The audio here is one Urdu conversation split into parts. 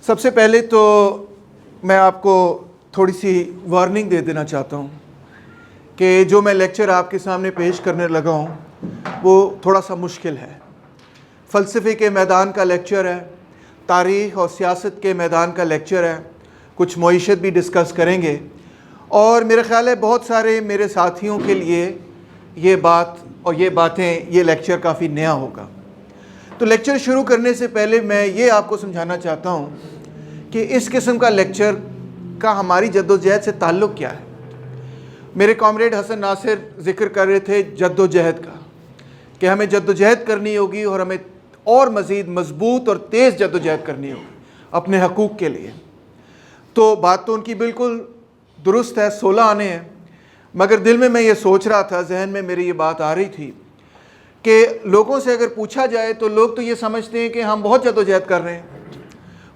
سب سے پہلے تو میں آپ کو تھوڑی سی وارننگ دے دینا چاہتا ہوں کہ جو میں لیکچر آپ کے سامنے پیش کرنے لگا ہوں وہ تھوڑا سا مشکل ہے. فلسفے کے میدان کا لیکچر ہے، تاریخ اور سیاست کے میدان کا لیکچر ہے، کچھ معیشت بھی ڈسکس کریں گے، اور میرا خیال ہے بہت سارے میرے ساتھیوں کے لیے یہ بات اور یہ باتیں، یہ لیکچر کافی نیا ہوگا. تو لیکچر شروع کرنے سے پہلے میں یہ آپ کو سمجھانا چاہتا ہوں کہ اس قسم کا لیکچر کا ہماری جدوجہد سے تعلق کیا ہے. میرے کامریڈ حسن ناصر ذکر کر رہے تھے جدوجہد کا، کہ ہمیں جدوجہد کرنی ہوگی اور ہمیں اور مزید مضبوط اور تیز جدوجہد کرنی ہوگی اپنے حقوق کے لیے. تو بات تو ان کی بالکل درست ہے، 16 آنے ہیں، مگر دل میں یہ سوچ رہا تھا، ذہن میں میری یہ بات آ رہی تھی کہ لوگوں سے اگر پوچھا جائے تو لوگ تو یہ سمجھتے ہیں کہ ہم بہت جدوجہد کر رہے ہیں.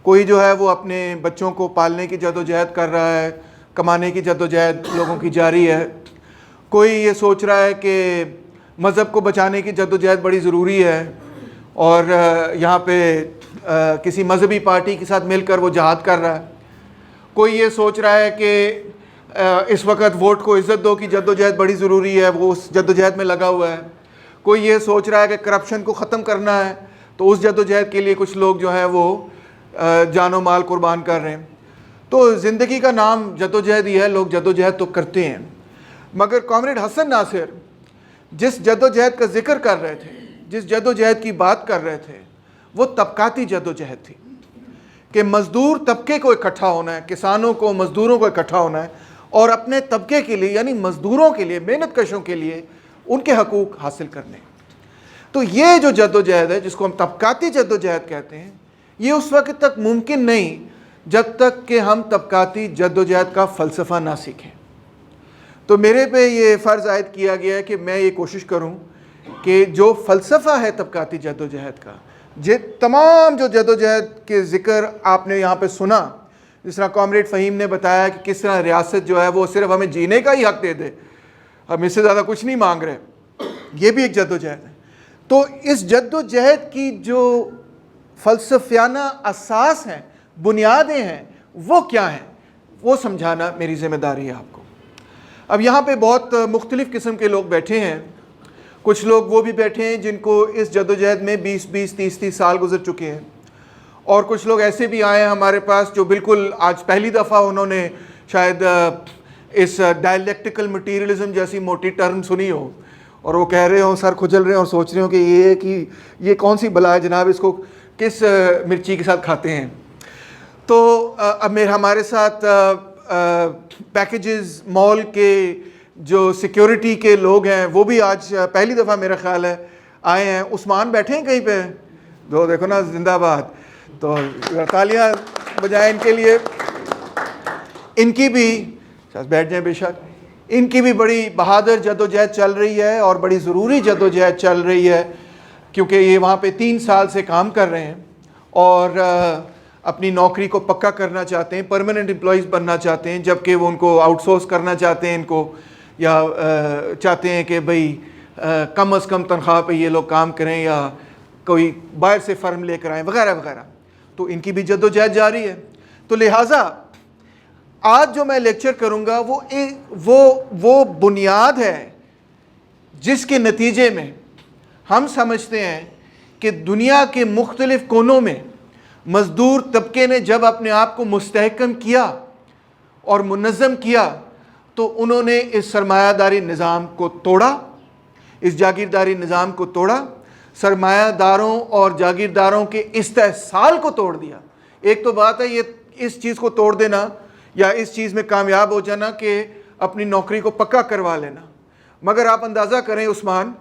کوئی جو ہے وہ اپنے بچوں کو پالنے کی جدوجہد کر رہا ہے، کمانے کی جدوجہد لوگوں کی جاری ہے. کوئی یہ سوچ رہا ہے کہ مذہب کو بچانے کی جدوجہد بڑی ضروری ہے اور یہاں پہ کسی مذہبی پارٹی کے ساتھ مل کر وہ جہاد کر رہا ہے. کوئی یہ سوچ رہا ہے کہ اس وقت ووٹ کو عزت دو کی جدوجہد بڑی ضروری ہے، وہ اس جدوجہد میں لگا ہوا ہے. کوئی یہ سوچ رہا ہے کہ کرپشن کو ختم کرنا ہے، تو اس جدوجہد کے لیے کچھ لوگ جو ہیں وہ جان و مال قربان کر رہے ہیں. تو زندگی کا نام جدوجہد ہی ہے، لوگ جدوجہد تو کرتے ہیں. مگر کامریڈ حسن ناصر جس جدوجہد کا ذکر کر رہے تھے، جس جدوجہد کی بات کر رہے تھے، وہ طبقاتی جدوجہد تھی کہ مزدور طبقے کو اکٹھا ہونا ہے، کسانوں کو، مزدوروں کو اکٹھا ہونا ہے اور اپنے طبقے کے لیے یعنی مزدوروں کے لیے، محنت کشوں کے لیے ان کے حقوق حاصل کرنے. تو یہ جو جدوجہد ہے جس کو ہم طبقاتی جدوجہد کہتے ہیں، یہ اس وقت تک ممکن نہیں جب تک کہ ہم طبقاتی جدوجہد کا فلسفہ نہ سیکھیں. تو میرے پہ یہ فرض عائد کیا گیا ہے کہ میں یہ کوشش کروں کہ جو فلسفہ ہے طبقاتی جدوجہد کا، تمام جو جدوجہد کے ذکر آپ نے یہاں پہ سنا، جس طرح کامریڈ فہیم نے بتایا کہ کس طرح ریاست جو ہے وہ صرف ہمیں جینے کا ہی حق دے دے، ہم اس سے زیادہ کچھ نہیں مانگ رہے، یہ بھی ایک جدوجہد ہے. تو اس جدوجہد کی جو فلسفیانہ اساس ہیں، بنیادیں ہیں، وہ کیا ہیں، وہ سمجھانا میری ذمہ داری ہے آپ کو. اب یہاں پہ بہت مختلف قسم کے لوگ بیٹھے ہیں. کچھ لوگ وہ بھی بیٹھے ہیں جن کو اس جدوجہد میں 20 30 سال گزر چکے ہیں، اور کچھ لوگ ایسے بھی آئے ہیں ہمارے پاس جو بالکل آج پہلی دفعہ انہوں نے شاید اس ڈائلیکٹیکل مٹیریلزم جیسی موٹی ٹرم سنی ہو، اور وہ کہہ رہے ہوں، سر کھجل رہے ہوں اور سوچ رہے ہوں کہ یہ کون سی بلا ہے جناب، اس کو کس مرچی کے ساتھ کھاتے ہیں. تو اب ہمارے ساتھ پیکیجز مال کے جو سیکیورٹی کے لوگ ہیں وہ بھی آج پہلی دفعہ میرا خیال ہے آئے ہیں. عثمان بیٹھے ہیں کہیں پہ، دو دیکھو نا، زندہ باد. تو تالیاں بجائیں ان کے لیے. ان کی بھی بیٹھ جائیں بے شک، ان کی بھی بڑی بہادر جدوجہد چل رہی ہے اور بڑی ضروری جدوجہد چل رہی ہے، کیونکہ یہ وہاں پہ 3 سال سے کام کر رہے ہیں اور اپنی نوکری کو پکا کرنا چاہتے ہیں، پرماننٹ امپلائیز بننا چاہتے ہیں، جبکہ وہ ان کو آؤٹ سورس کرنا چاہتے ہیں ان کو، یا چاہتے ہیں کہ بھئی کم از کم تنخواہ پہ یہ لوگ کام کریں یا کوئی باہر سے فرم لے کر آئیں وغیرہ وغیرہ. تو ان کی بھی جدوجہد جاری ہے. تو لہٰذا آج جو میں لیکچر کروں گا وہ بنیاد ہے جس کے نتیجے میں ہم سمجھتے ہیں کہ دنیا کے مختلف کونوں میں مزدور طبقے نے جب اپنے آپ کو مستحکم کیا اور منظم کیا تو انہوں نے اس سرمایہ داری نظام کو توڑا، اس جاگیرداری نظام کو توڑا، سرمایہ داروں اور جاگیرداروں کے استحصال کو توڑ دیا. ایک تو بات ہے یہ اس چیز کو توڑ دینا یا اس چیز میں کامیاب ہو جانا کہ اپنی نوکری کو پکا کروا لینا، مگر آپ اندازہ کریں عثمان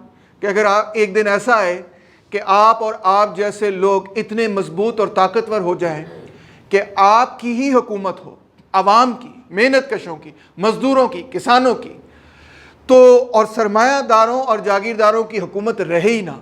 کہ اگر آپ ایک دن ایسا آئے کہ آپ اور آپ جیسے لوگ اتنے مضبوط اور طاقتور ہو جائیں کہ آپ کی ہی حکومت ہو، عوام کی، محنت کشوں کی، مزدوروں کی، کسانوں کی، تو اور سرمایہ داروں اور جاگیرداروں کی حکومت رہے ہی نہ،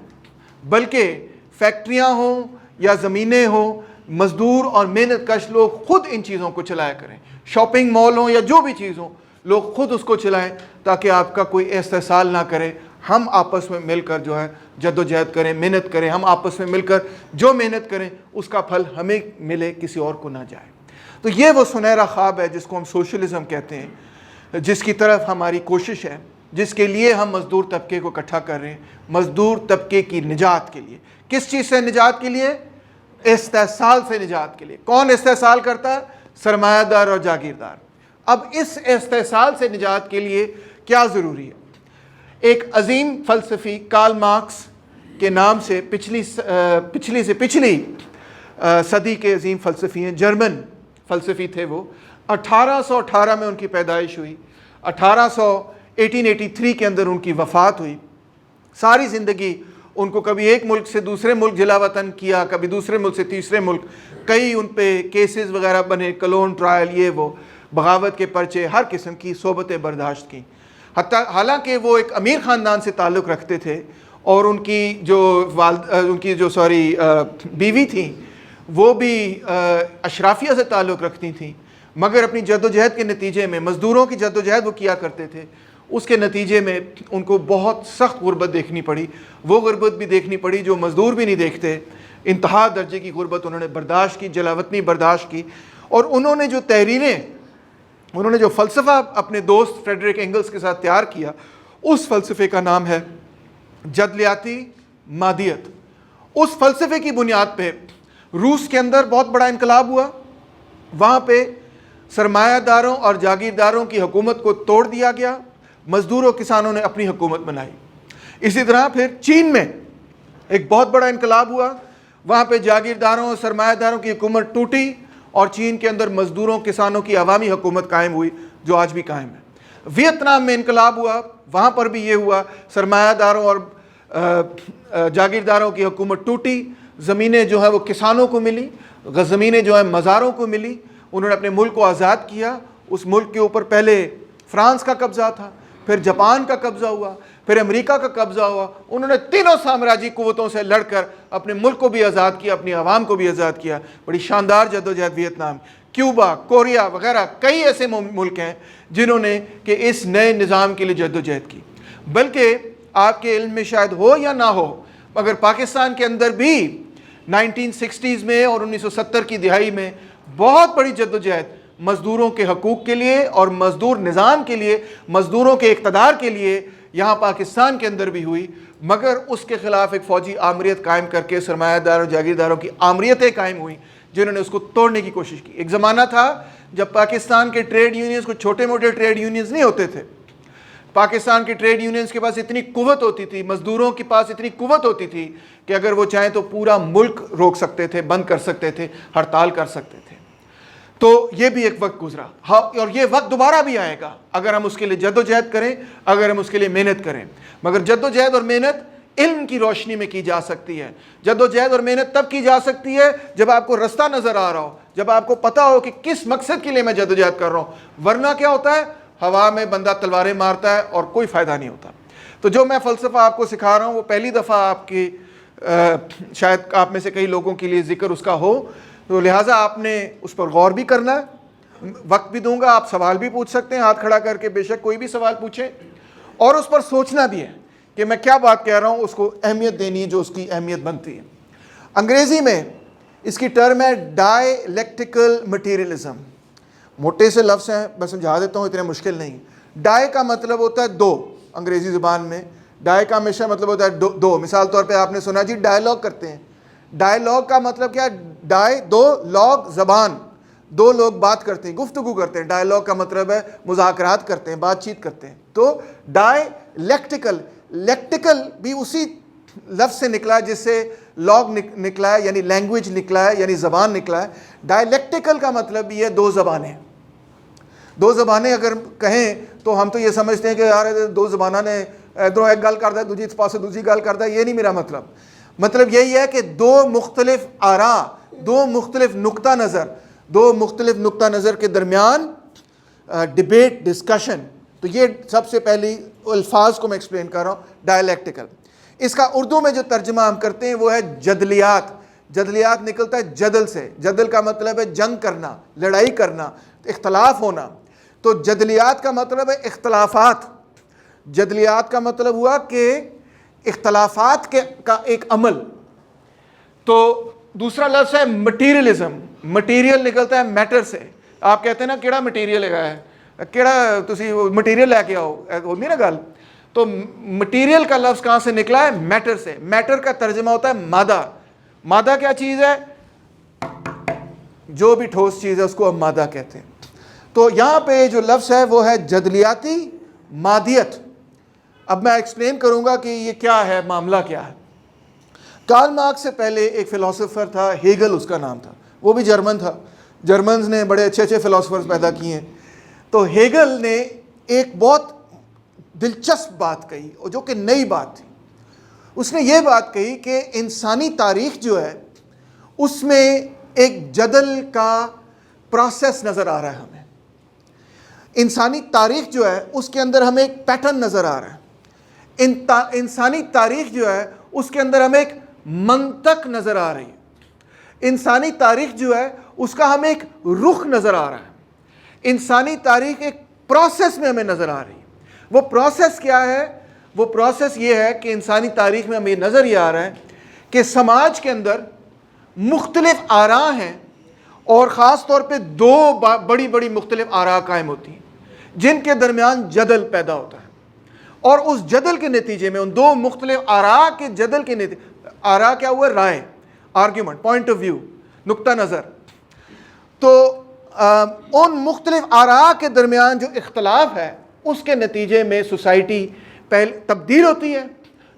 بلکہ فیکٹریاں ہوں یا زمینیں ہوں، مزدور اور محنت کش لوگ خود ان چیزوں کو چلایا کریں، شاپنگ مال ہوں یا جو بھی چیز ہوں، لوگ خود اس کو چلائیں تاکہ آپ کا کوئی استحصال نہ کرے، ہم آپس میں مل کر جو ہے جد و جہد کریں, محنت کریں, ہم آپس میں مل کر جو محنت کریں اس کا پھل ہمیں ملے, کسی اور کو نہ جائے. تو یہ وہ سنہرا خواب ہے جس کو ہم سوشلزم کہتے ہیں, جس کی طرف ہماری کوشش ہے, جس کے لیے ہم مزدور طبقے کو اکٹھا کر رہے ہیں, مزدور طبقے کی نجات کے لیے. کس چیز سے نجات کے لیے؟ استحصال سے نجات کے لیے. کون استحصال کرتا ہے؟ سرمایہ دار اور جاگیردار. اب اس استحصال سے نجات کے لیے کیا ضروری ہے؟ ایک عظیم فلسفی کارل مارکس کے نام سے پچھلی صدی کے عظیم فلسفی ہیں, جرمن فلسفی تھے وہ. 1818 میں ان کی پیدائش ہوئی, 1883 کے اندر ان کی وفات ہوئی. ساری زندگی ان کو کبھی ایک ملک سے دوسرے ملک جلا وطن کیا, کبھی دوسرے ملک سے تیسرے ملک, کئی ان پہ کیسز وغیرہ بنے, کلون ٹرائل, یہ وہ, بغاوت کے پرچے, ہر قسم کی صحبتیں برداشت کی. حالانکہ وہ ایک امیر خاندان سے تعلق رکھتے تھے اور ان کی جو بیوی تھیں وہ بھی اشرافیہ سے تعلق رکھتی تھیں, مگر اپنی جد و جہد کے نتیجے میں, مزدوروں کی جد و جہد وہ کیا کرتے تھے, اس کے نتیجے میں ان کو بہت سخت غربت دیکھنی پڑی. وہ غربت بھی دیکھنی پڑی جو مزدور بھی نہیں دیکھتے. انتہا درجے کی غربت انہوں نے برداشت کی, جلاوطنی برداشت کی. اور انہوں نے جو تحریریں, انہوں نے جو فلسفہ اپنے دوست فریڈرک اینگلز کے ساتھ تیار کیا, اس فلسفے کا نام ہے جدلیاتی مادیت. اس فلسفے کی بنیاد پہ روس کے اندر بہت بڑا انقلاب ہوا. وہاں پہ سرمایہ داروں اور جاگیرداروں کی حکومت کو توڑ دیا گیا, مزدوروں کسانوں نے اپنی حکومت بنائی. اسی طرح پھر چین میں ایک بہت بڑا انقلاب ہوا, وہاں پہ جاگیرداروں اور سرمایہ داروں کی حکومت ٹوٹی اور چین کے اندر مزدوروں کسانوں کی عوامی حکومت قائم ہوئی جو آج بھی قائم ہے. ویتنام میں انقلاب ہوا, وہاں پر بھی یہ ہوا, سرمایہ داروں اور جاگیرداروں کی حکومت ٹوٹی, زمینیں جو ہے وہ کسانوں کو ملی, زمینیں جو ہے مزاروں کو ملی. انہوں نے اپنے ملک کو آزاد کیا. اس ملک کے اوپر پہلے فرانس کا قبضہ تھا, پھر جاپان کا قبضہ ہوا, پھر امریکہ کا قبضہ ہوا. انہوں نے تینوں سامراجی قوتوں سے لڑ کر اپنے ملک کو بھی آزاد کیا, اپنی عوام کو بھی آزاد کیا. بڑی شاندار جدوجہد ویتنام, کیوبا, کوریا وغیرہ کئی ایسے ملک ہیں جنہوں نے کہ اس نئے نظام کے لیے جدوجہد کی. بلکہ آپ کے علم میں شاید ہو یا نہ ہو, مگر پاکستان کے اندر بھی 1960s میں اور 1970 کی دہائی میں بہت بڑی جدوجہد مزدوروں کے حقوق کے لیے اور مزدور نظام کے لیے, مزدوروں کے اقتدار کے لیے یہاں پاکستان کے اندر بھی ہوئی. مگر اس کے خلاف ایک فوجی آمریت قائم کر کے سرمایہ دار اور جاگیرداروں کی آمریتیں قائم ہوئیں جنہوں نے اس کو توڑنے کی کوشش کی. ایک زمانہ تھا جب پاکستان کے ٹریڈ یونینز کو چھوٹے موٹے ٹریڈ یونینز نہیں ہوتے تھے. پاکستان کے ٹریڈ یونینز کے پاس اتنی قوت ہوتی تھی, مزدوروں کے پاس اتنی قوت ہوتی تھی کہ اگر وہ چاہیں تو پورا ملک روک سکتے تھے, بند کر سکتے تھے, ہڑتال کر سکتے تھے. تو یہ بھی ایک وقت گزرا, اور یہ وقت دوبارہ بھی آئے گا اگر ہم اس کے لیے جد و جہد کریں, اگر ہم اس کے لیے محنت کریں. مگر جد و جہد اور محنت علم کی روشنی میں کی جا سکتی ہے. جد و جہد اور محنت تب کی جا سکتی ہے جب آپ کو رستہ نظر آ رہا ہو, جب آپ کو پتا ہو کہ کس مقصد کے لیے میں جد و جہد کر رہا ہوں. ورنہ کیا ہوتا ہے, ہوا میں بندہ تلواریں مارتا ہے اور کوئی فائدہ نہیں ہوتا. تو جو میں فلسفہ آپ کو سکھا رہا ہوں وہ پہلی دفعہ آپ کی شاید آپ میں سے کئی لوگوں کے لیے ذکر اس کا ہو, تو لہٰذا آپ نے اس پر غور بھی کرنا ہے. وقت بھی دوں گا, آپ سوال بھی پوچھ سکتے ہیں ہاتھ کھڑا کر کے, بے شک کوئی بھی سوال پوچھیں, اور اس پر سوچنا بھی ہے کہ میں کیا بات کہہ رہا ہوں, اس کو اہمیت دینی ہے جو اس کی اہمیت بنتی ہے. انگریزی میں اس کی ٹرم ہے ڈائیلیکٹیکل مٹیریلزم. موٹے سے لفظ ہیں, میں سمجھا دیتا ہوں, اتنے مشکل نہیں. ڈائی کا مطلب ہوتا ہے دو, انگریزی زبان میں ڈائی کا ہمیشہ مطلب ہوتا ہے دو. مثال طور پہ آپ نے سنا جی ڈائلاگ کرتے ہیں. ڈائلاگ کا مطلب کیا ہے؟ ڈائی دو, لاگ زبان, دو لوگ بات کرتے ہیں, گفتگو کرتے ہیں. ڈائلاگ کا مطلب ہے مذاکرات کرتے ہیں, بات چیت کرتے ہیں. تو ڈائیلیکٹیکل, لیکٹیکل بھی اسی لفظ سے نکلا ہے جس سے لاگ نکلا ہے, یعنی لینگویج نکلا ہے, یعنی زبان نکلا ہے. ڈائیلیکٹیکل کا مطلب یہ دو زبانیں. دو زبانیں اگر کہیں تو ہم تو یہ سمجھتے ہیں کہ یار دو زبانوں نے ادھروں ایک گل کرتا ہے, دوسری پاسے دوسری گل کرتا ہے. یہ نہیں میرا مطلب. مطلب یہی ہے کہ دو مختلف آراء, دو مختلف نقطہ نظر کے درمیان ڈیبیٹ, ڈسکشن. تو یہ سب سے پہلی الفاظ کو میں ایکسپلین کر رہا ہوں, ڈائیلیکٹیکل. اس کا اردو میں جو ترجمہ ہم کرتے ہیں وہ ہے جدلیات. جدلیات نکلتا ہے جدل سے. جدل کا مطلب ہے جنگ کرنا, لڑائی کرنا, اختلاف ہونا. تو جدلیات کا مطلب ہے اختلافات. جدلیات کا مطلب ہوا کہ اختلافات کا ایک عمل. تو دوسرا لفظ ہے مٹیریلزم. مٹیریل نکلتا ہے میٹر سے. آپ کہتے ہیں نا کیڑا مٹیریل لگایا ہے, کیڑا تسی مٹیریل لے کے آؤ, ہوتی نا گل. تو مٹیریل کا لفظ کہاں سے نکلا ہے؟ میٹر سے. میٹر کا ترجمہ ہوتا ہے مادہ. مادہ کیا چیز ہے؟ جو بھی ٹھوس چیز ہے اس کو ہم مادہ کہتے ہیں. تو یہاں پہ جو لفظ ہے وہ ہے جدلیاتی مادیت. اب میں ایکسپلین کروں گا کہ یہ کیا ہے, معاملہ کیا ہے. کارل مارکس سے پہلے ایک فلاسفر تھا, ہیگل اس کا نام تھا, وہ بھی جرمن تھا. جرمنز نے بڑے اچھے اچھے فلاسفرز پیدا کیے ہیں. تو ہیگل نے ایک بہت دلچسپ بات کہی جو کہ نئی بات تھی. اس نے یہ بات کہی کہ انسانی تاریخ جو ہے اس میں ایک جدل کا پروسیس نظر آ رہا ہے ہمیں. انسانی تاریخ جو ہے اس کے اندر ہمیں ایک پیٹرن نظر آ رہا ہے. انسانی تاریخ جو ہے اس کے اندر ہمیں ایک منطق نظر آ رہی ہے. انسانی تاریخ جو ہے اس کا ہمیں ایک رخ نظر آ رہا ہے. انسانی تاریخ ایک پروسیس میں ہمیں نظر آ رہی ہے. وہ پروسیس کیا ہے؟ وہ پروسیس یہ ہے کہ انسانی تاریخ میں ہمیں نظر یہ آ رہا ہے کہ سماج کے اندر مختلف آراء ہیں, اور خاص طور پہ دو بڑی بڑی مختلف آراء قائم ہوتی ہیں جن کے درمیان جدل پیدا ہوتا ہے. اور اس جدل کے نتیجے میں, ان دو مختلف آراء کے جدل کے نتیجے, آراء کیا ہوا؟ رائے, آرگیومنٹ, پوائنٹ آف ویو, نقطہ نظر. تو ان مختلف آراء کے درمیان جو اختلاف ہے اس کے نتیجے میں سوسائٹی پہلے تبدیل ہوتی ہے,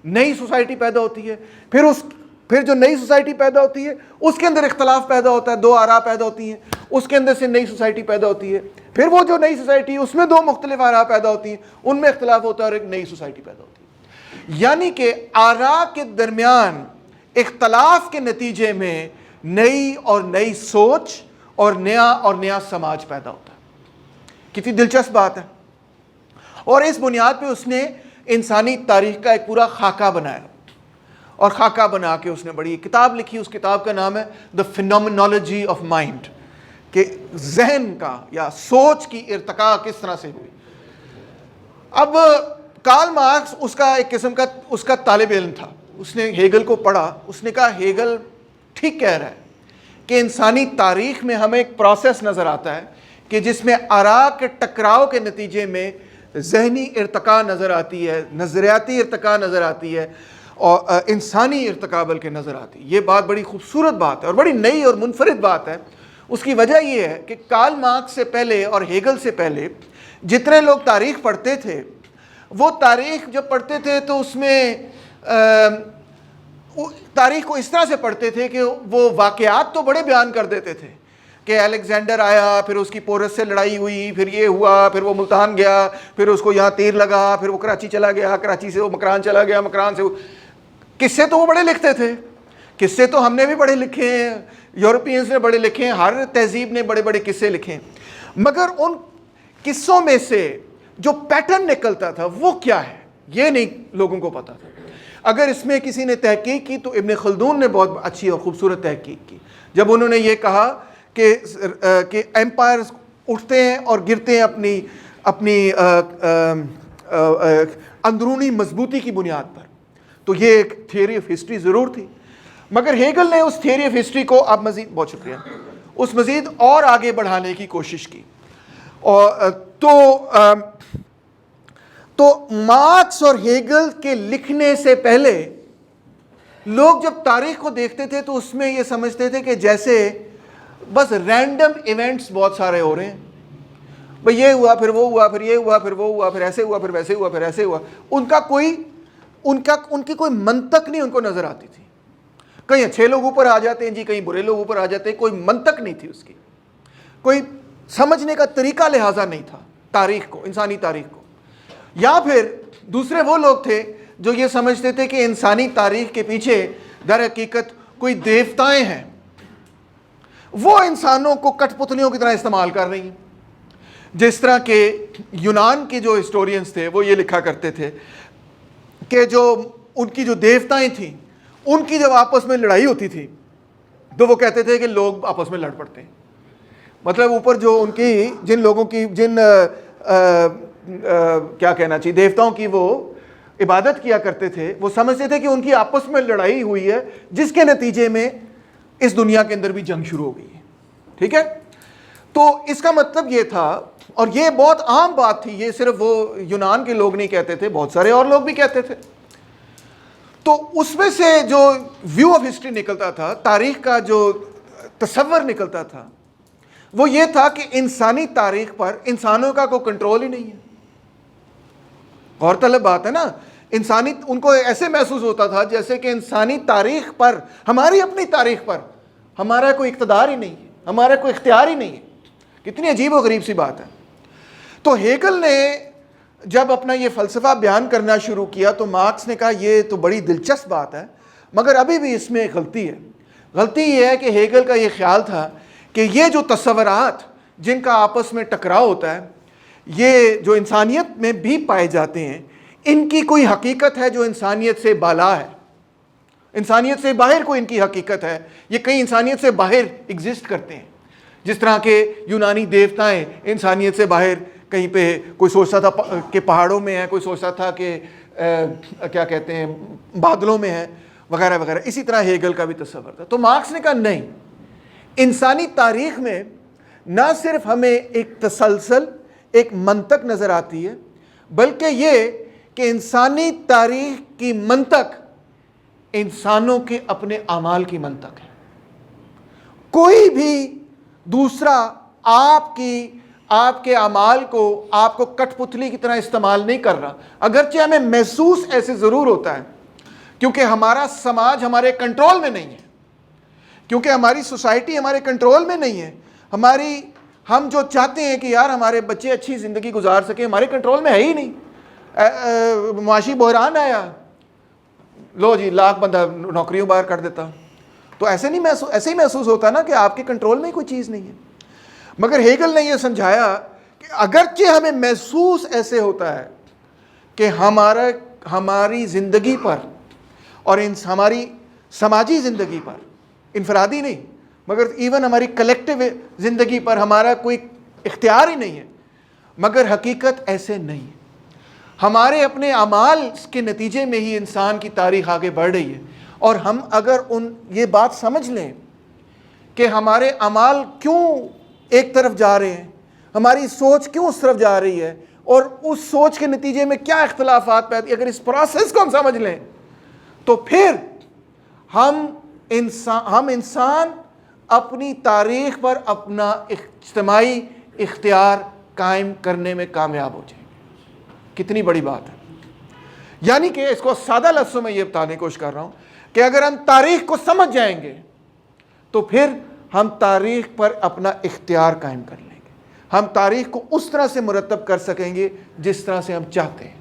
نئی سوسائٹی پیدا ہوتی ہے. پھر جو نئی سوسائٹی پیدا ہوتی ہے اس کے اندر اختلاف پیدا ہوتا ہے, دو آراء پیدا ہوتی ہیں, اس کے اندر سے نئی سوسائٹی پیدا ہوتی ہے. پھر وہ جو نئی سوسائٹی ہے اس میں دو مختلف آراء پیدا ہوتی ہیں, ان میں اختلاف ہوتا ہے اور ایک نئی سوسائٹی پیدا ہوتی ہے. یعنی کہ آراء کے درمیان اختلاف کے نتیجے میں نئی اور نئی سوچ اور نیا سماج پیدا ہوتا ہے. کتنی دلچسپ بات ہے. اور اس بنیاد پہ اس نے انسانی تاریخ کا ایک پورا خاکہ بنایا, اور خاکہ بنا کے اس نے بڑی کتاب لکھی. اس کتاب کا نام ہے دا فینومینالوجی آف مائنڈ, کہ ذہن کا یا سوچ کی ارتقاء کس طرح سے ہوئی. اب کارل مارکس اس کا ایک قسم کا اس کا طالب علم تھا. اس نے ہیگل کو پڑھا. اس نے کہا ہیگل ٹھیک کہہ رہا ہے کہ انسانی تاریخ میں ہمیں ایک پروسیس نظر آتا ہے کہ جس میں آراء کے ٹکراؤ کے نتیجے میں ذہنی ارتقاء نظر آتی ہے, نظریاتی ارتقاء نظر آتی ہے, اور انسانی ارتقاء بلکہ نظر آتی ہے. یہ بات بڑی خوبصورت بات ہے اور بڑی نئی اور منفرد بات ہے. اس کی وجہ یہ ہے کہ کارل مارکس سے پہلے اور ہیگل سے پہلے جتنے لوگ تاریخ پڑھتے تھے وہ تاریخ جب پڑھتے تھے تو اس میں تاریخ کو اس طرح سے پڑھتے تھے کہ وہ واقعات تو بڑے بیان کر دیتے تھے کہ الیگزینڈر آیا, پھر اس کی پورس سے لڑائی ہوئی, پھر یہ ہوا, پھر وہ ملتان گیا, پھر اس کو یہاں تیر لگا, پھر وہ کراچی چلا گیا, کراچی سے وہ مکران چلا گیا, مکران سے وہ قصے تو وہ بڑے لکھتے تھے. قصے تو ہم نے بھی بڑے لکھے ہیں, یورپینز نے بڑے لکھے ہیں, ہر تہذیب نے بڑے بڑے قصے لکھے ہیں. مگر ان قصوں میں سے جو پیٹرن نکلتا تھا وہ کیا ہے یہ نہیں لوگوں کو پتا تھا. اگر اس میں کسی نے تحقیق کی تو ابن خلدون نے بہت اچھی اور خوبصورت تحقیق کی, جب انہوں نے یہ کہا کہ ایمپائرز اٹھتے ہیں اور گرتے ہیں اپنی اندرونی مضبوطی کی بنیاد پر. تو یہ ایک تھیوری آف ہسٹری ضرور تھی, مگر ہیگل نے اس تھیوری آف ہسٹری کو اب مزید, بہت شکریہ, اس مزید اور آگے بڑھانے کی کوشش کی. اور تو مارکس اور ہیگل کے لکھنے سے پہلے لوگ جب تاریخ کو دیکھتے تھے تو اس میں یہ سمجھتے تھے کہ جیسے بس رینڈم ایونٹس بہت سارے ہو رہے ہیں, بھئی یہ ہوا, پھر وہ ہوا, پھر یہ ہوا, پھر وہ ہوا, پھر ایسے ہوا, پھر ویسے ہوا, پھر ایسے ہوا. ان کی کوئی منطق نہیں ان کو نظر آتی تھی. کہیں اچھے لوگ اوپر آ جاتے ہیں جی, کہیں برے لوگ اوپر آ جاتے ہیں, کوئی منطق نہیں تھی اس کی, کوئی سمجھنے کا طریقہ لہٰذا نہیں تھا تاریخ کو, انسانی تاریخ کو. یا پھر دوسرے وہ لوگ تھے جو یہ سمجھتے تھے کہ انسانی تاریخ کے پیچھے در حقیقت کوئی دیوتائیں ہیں, وہ انسانوں کو کٹ پتلیوں کی طرح استعمال کر رہی ہیں. جس طرح کہ یونان کے جو ہسٹورینز تھے وہ یہ لکھا کرتے تھے کہ جو ان کی جو دیوتائیں تھیں ان کی جب آپس میں لڑائی ہوتی تھی تو وہ کہتے تھے کہ لوگ آپس میں لڑ پڑتے ہیں. مطلب اوپر جو ان کی جن لوگوں کی جن کیا کہنا چاہیے، دیوتاؤں کی وہ عبادت کیا کرتے تھے، وہ سمجھتے تھے کہ ان کی آپس میں لڑائی ہوئی ہے جس کے نتیجے میں اس دنیا کے اندر بھی جنگ شروع ہو گئی ہے. ٹھیک ہے، تو اس کا مطلب یہ تھا، اور یہ بہت عام بات تھی، یہ صرف وہ یونان کے لوگ نہیں کہتے تھے، بہت سارے اور لوگ بھی کہتے تھے. تو اس میں سے جو ویو آف ہسٹری نکلتا تھا، تاریخ کا جو تصور نکلتا تھا، وہ یہ تھا کہ انسانی تاریخ پر انسانوں کا کوئی کنٹرول ہی نہیں ہے. غور طلب بات ہے نا، انسانی، ان کو ایسے محسوس ہوتا تھا جیسے کہ انسانی تاریخ پر، ہماری اپنی تاریخ پر ہمارا کوئی اقتدار ہی نہیں ہے، ہمارا کوئی اختیار ہی نہیں ہے. کتنی عجیب و غریب سی بات ہے. تو ہیگل نے جب اپنا یہ فلسفہ بیان کرنا شروع کیا تو مارکس نے کہا یہ تو بڑی دلچسپ بات ہے، مگر ابھی بھی اس میں ایک غلطی ہے. غلطی یہ ہے کہ ہیگل کا یہ خیال تھا کہ یہ جو تصورات جن کا آپس میں ٹکراؤ ہوتا ہے، یہ جو انسانیت میں بھی پائے جاتے ہیں، ان کی کوئی حقیقت ہے جو انسانیت سے بالا ہے، انسانیت سے باہر کوئی ان کی حقیقت ہے، یہ کئی انسانیت سے باہر ایگزسٹ کرتے ہیں. جس طرح کے یونانی دیوتائیں انسانیت سے باہر، کہیں پہ کوئی سوچتا تھا کہ پہاڑوں میں ہے، کوئی سوچتا تھا کہ کیا کہتے ہیں بادلوں میں ہے، وغیرہ وغیرہ. اسی طرح ہیگل کا بھی تصور تھا. تو مارکس نے کہا نہیں، انسانی تاریخ میں نہ صرف ہمیں ایک تسلسل، ایک منطق نظر آتی ہے، بلکہ یہ کہ انسانی تاریخ کی منطق انسانوں کے اپنے اعمال کی منطق ہے. کوئی بھی دوسرا آپ کے اعمال کو آپ کو کٹ پتلی کی طرح استعمال نہیں کر رہا، اگرچہ ہمیں محسوس ایسے ضرور ہوتا ہے، کیونکہ ہمارا سماج ہمارے کنٹرول میں نہیں ہے، کیونکہ ہماری سوسائٹی ہمارے کنٹرول میں نہیں ہے. ہم جو چاہتے ہیں کہ یار ہمارے بچے اچھی زندگی گزار سکیں، ہمارے کنٹرول میں ہے ہی نہیں. معاشی بحران آیا، لو جی لاکھ بندہ نوکریوں باہر کر دیتا. تو ایسے ہی محسوس ہوتا نا کہ آپ کے کنٹرول میں کوئی چیز نہیں ہے. مگر ہیگل نے یہ سمجھایا کہ اگرچہ ہمیں محسوس ایسے ہوتا ہے کہ ہماری زندگی پر اور ہماری سماجی زندگی پر، انفرادی نہیں مگر ایون ہماری کلیکٹیو زندگی پر ہمارا کوئی اختیار ہی نہیں ہے، مگر حقیقت ایسے نہیں ہے. ہمارے اپنے اعمال کے نتیجے میں ہی انسان کی تاریخ آگے بڑھ رہی ہے. اور ہم اگر یہ بات سمجھ لیں کہ ہمارے اعمال کیوں ایک طرف جا رہے ہیں، ہماری سوچ کیوں اس طرف جا رہی ہے، اور اس سوچ کے نتیجے میں کیا اختلافات پیدا، اگر اس پروسیس کو ہم سمجھ لیں تو پھر ہم انسان اپنی تاریخ پر اپنا اجتماعی اختیار قائم کرنے میں کامیاب ہو جائیں. کتنی بڑی بات ہے. یعنی کہ اس کو سادہ لفظوں میں یہ بتانے کی کوشش کر رہا ہوں کہ اگر ہم تاریخ کو سمجھ جائیں گے تو پھر ہم تاریخ پر اپنا اختیار قائم کر لیں گے. ہم تاریخ کو اس طرح سے مرتب کر سکیں گے جس طرح سے ہم چاہتے ہیں.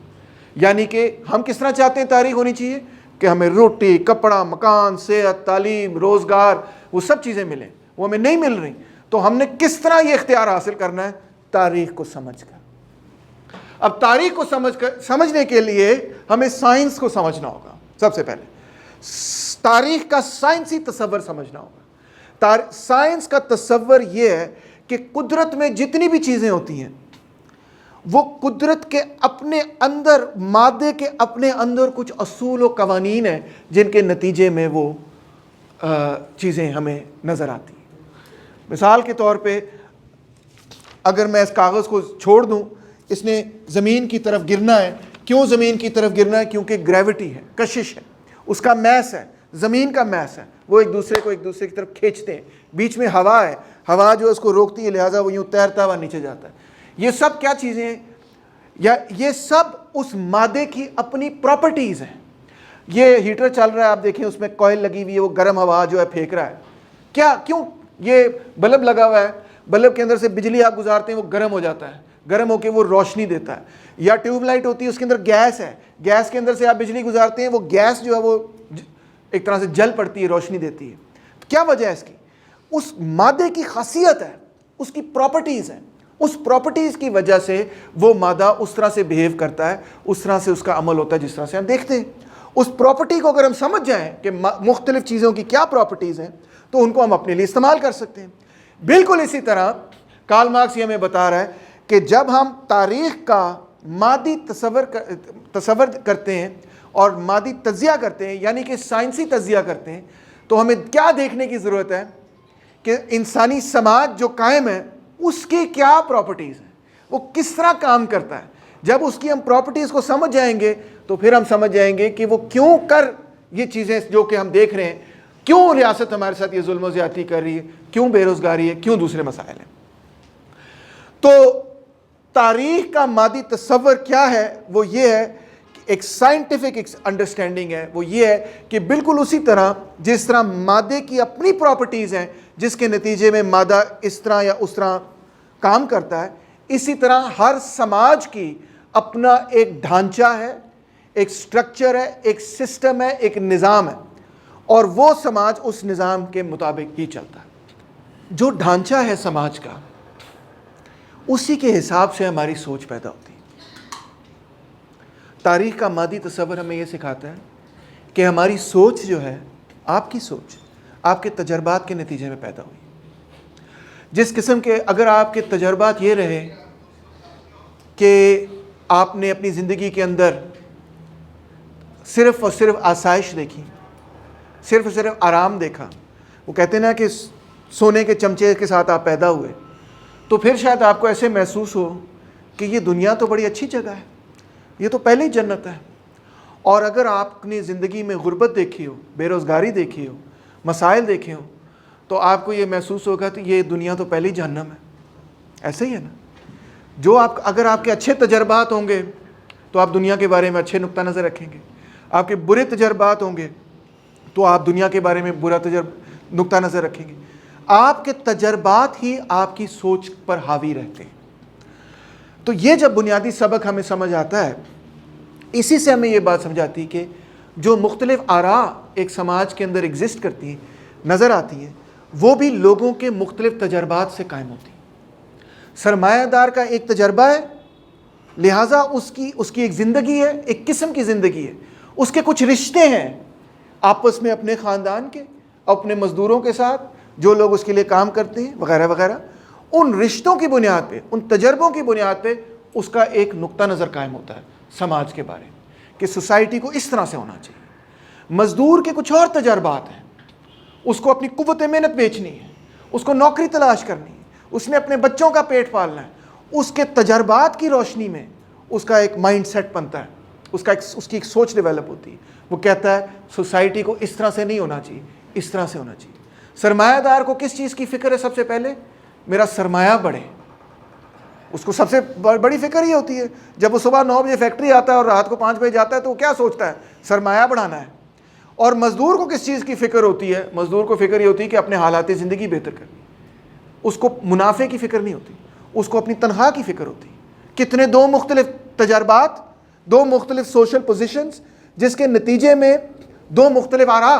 یعنی کہ ہم کس طرح چاہتے ہیں تاریخ ہونی چاہیے کہ ہمیں روٹی، کپڑا، مکان، صحت، تعلیم، روزگار، وہ سب چیزیں ملیں. وہ ہمیں نہیں مل رہی، تو ہم نے کس طرح یہ اختیار حاصل کرنا ہے؟ تاریخ کو سمجھ کر. اب تاریخ کو سمجھنے کے لیے ہمیں سائنس کو سمجھنا ہوگا. سب سے پہلے تاریخ کا سائنسی تصور سمجھنا ہوگا. سائنس کا تصور یہ ہے کہ قدرت میں جتنی بھی چیزیں ہوتی ہیں وہ قدرت کے اپنے اندر، مادے کے اپنے اندر کچھ اصول و قوانین ہیں جن کے نتیجے میں وہ چیزیں ہمیں نظر آتی ہیں. مثال کے طور پہ اگر میں اس کاغذ کو چھوڑ دوں، اس نے زمین کی طرف گرنا ہے. کیوں زمین کی طرف گرنا ہے؟ کیونکہ گریوٹی ہے، کشش ہے، اس کا میس ہے، زمین کا میس ہے، وہ ایک دوسرے کی طرف کھینچتے ہیں. بیچ میں ہوا ہے، ہوا جو اس کو روکتی ہے، لہٰذا وہ یوں تیرتا ہوا نیچے جاتا ہے. یہ سب کیا چیزیں ہیں؟ یا یہ سب اس مادے کی اپنی پراپرٹیز ہیں. یہ ہیٹر چل رہا ہے، آپ دیکھیں اس میں کوئل لگی ہوئی ہے، وہ گرم ہوا جو ہے پھینک رہا ہے. کیوں؟ یہ بلب لگا ہوا ہے، بلب کے اندر سے بجلی آپ گزارتے ہیں، وہ گرم ہو جاتا ہے، گرم ہو کے وہ روشنی دیتا ہے. یا ٹیوب لائٹ ہوتی ہے، اس کے اندر گیس ہے، گیس کے اندر سے آپ بجلی گزارتے ہیں، وہ گیس جو ہے وہ ایک طرح سے جل پڑتی ہے، روشنی دیتی ہے. کیا وجہ ہے اس کی؟ اس مادے کی خاصیت ہے، اس کی پراپرٹیز ہیں. اس پراپرٹیز کی وجہ سے وہ مادہ اس طرح سے بیہیو کرتا ہے، اس طرح سے اس کا عمل ہوتا ہے جس طرح سے ہم دیکھتے ہیں. اس پراپرٹی کو اگر ہم سمجھ جائیں کہ مختلف چیزوں کی کیا پراپرٹیز ہیں تو ان کو ہم اپنے لیے استعمال کر سکتے ہیں. بالکل اسی طرح کارل مارکس یہ ہمیں بتا رہا ہے کہ جب ہم تاریخ کا مادی تصور کرتے ہیں اور مادی تجزیہ کرتے ہیں، یعنی کہ سائنسی تجزیہ کرتے ہیں، تو ہمیں کیا دیکھنے کی ضرورت ہے کہ انسانی سماج جو قائم ہے اس کی کیا پراپرٹیز ہیں، وہ کس طرح کام کرتا ہے۔ جب اس کی ہم پراپرٹیز کو سمجھ جائیں گے تو پھر ہم سمجھ جائیں گے کہ وہ کیوں کر یہ چیزیں جو کہ ہم دیکھ رہے ہیں، کیوں ریاست ہمارے ساتھ یہ ظلم و زیادتی کر رہی ہے، کیوں بے روزگاری ہے، کیوں دوسرے مسائل ہیں۔ تو تاریخ کا مادی تصور کیا ہے؟ وہ یہ ہے کہ ایک سائنٹیفک انڈرسٹینڈنگ ہے، وہ یہ ہے کہ بالکل اسی طرح جس طرح مادے کی اپنی پراپرٹیز ہیں جس کے نتیجے میں مادہ اس طرح یا اس طرح کام کرتا ہے، اسی طرح ہر سماج کی اپنا ایک ڈھانچہ ہے، ایک سٹرکچر ہے، ایک سسٹم ہے، ایک نظام ہے، اور وہ سماج اس نظام کے مطابق ہی چلتا ہے۔ جو ڈھانچہ ہے سماج کا، اسی کے حساب سے ہماری سوچ پیدا ہوتی ہے۔ تاریخ کا مادی تصور ہمیں یہ سکھاتا ہے کہ ہماری سوچ جو ہے، آپ کی سوچ آپ کے تجربات کے نتیجے میں پیدا ہوئی۔ جس قسم کے اگر آپ کے تجربات یہ رہے کہ آپ نے اپنی زندگی کے اندر صرف اور صرف آسائش دیکھی، صرف اور صرف آرام دیکھا، وہ کہتے ہیں نا کہ سونے کے چمچے کے ساتھ آپ پیدا ہوئے، تو پھر شاید آپ کو ایسے محسوس ہو کہ یہ دنیا تو بڑی اچھی جگہ ہے، یہ تو پہلے ہی جنت ہے۔ اور اگر آپ اپنی زندگی میں غربت دیکھی ہو، بے روزگاری دیکھی ہو، مسائل دیکھے ہوں، تو آپ کو یہ محسوس ہوگا کہ یہ دنیا تو پہلے ہی جہنم ہے۔ ایسے ہی ہے نا؟ جو اگر آپ کے اچھے تجربات ہوں گے تو آپ دنیا کے بارے میں اچھے نقطہ نظر رکھیں گے، آپ کے برے تجربات ہوں گے تو آپ دنیا کے بارے میں برا نقطہ نظر رکھیں گے۔ آپ کے تجربات ہی آپ کی سوچ پر حاوی رہتے ہیں۔ تو یہ جب بنیادی سبق ہمیں سمجھ آتا ہے، اسی سے ہمیں یہ بات سمجھ آتی ہے کہ جو مختلف آراء ایک سماج کے اندر ایگزسٹ کرتی ہیں، نظر آتی ہیں، وہ بھی لوگوں کے مختلف تجربات سے قائم ہوتی ہیں۔ سرمایہ دار کا ایک تجربہ ہے، لہٰذا اس کی ایک زندگی ہے، ایک قسم کی زندگی ہے، اس کے کچھ رشتے ہیں آپس میں، اپنے خاندان کے، اپنے مزدوروں کے ساتھ، جو لوگ اس کے لیے کام کرتے ہیں وغیرہ وغیرہ۔ ان رشتوں کی بنیاد پہ، ان تجربوں کی بنیاد پہ اس کا ایک نقطہ نظر قائم ہوتا ہے سماج کے بارے میں کہ سوسائٹی کو اس طرح سے ہونا چاہیے۔ مزدور کے کچھ اور تجربات ہیں، اس کو اپنی قوت محنت بیچنی ہے، اس کو نوکری تلاش کرنی ہے، اس نے اپنے بچوں کا پیٹ پالنا ہے۔ اس کے تجربات کی روشنی میں اس کا ایک مائنڈ سیٹ بنتا ہے، اس کی ایک سوچ ڈیولپ ہوتی ہے۔ وہ کہتا ہے سوسائٹی کو اس طرح سے نہیں ہونا چاہیے، اس طرح سے ہونا چاہیے۔ سرمایہ دار کو کس چیز کی فکر ہے؟ سب سے پہلے میرا سرمایہ بڑھے، اس کو سب سے بڑی فکر یہ ہوتی ہے۔ جب وہ صبح 9 بجے فیکٹری آتا ہے اور رات کو 5 بجے جاتا ہے تو وہ کیا سوچتا ہے؟ سرمایہ بڑھانا ہے۔ اور مزدور کو کس چیز کی فکر ہوتی ہے؟ مزدور کو فکر یہ ہوتی ہے کہ اپنے حالات زندگی بہتر کرنی۔ اس کو منافع کی فکر نہیں ہوتی، اس کو اپنی تنخواہ کی فکر ہوتی ہے۔ کتنے دو مختلف تجربات، دو مختلف سوشل پوزیشنز، جس کے نتیجے میں دو مختلف آراء۔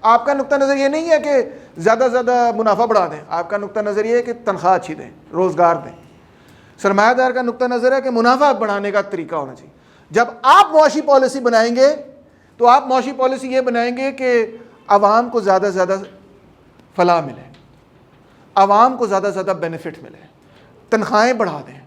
آپ کا نقطہ نظر یہ نہیں ہے کہ زیادہ سے زیادہ منافع بڑھا دیں، آپ کا نقطہ نظر یہ ہے کہ تنخواہ اچھی دیں، روزگار دیں۔ سرمایہ دار کا نقطہ نظر ہے کہ منافع بڑھانے کا طریقہ ہونا چاہیے۔ جب آپ معاشی پالیسی بنائیں گے تو آپ معاشی پالیسی یہ بنائیں گے کہ عوام کو زیادہ سے زیادہ فلاح ملے، عوام کو زیادہ سے زیادہ بینیفٹ ملے، تنخواہیں بڑھا دیں۔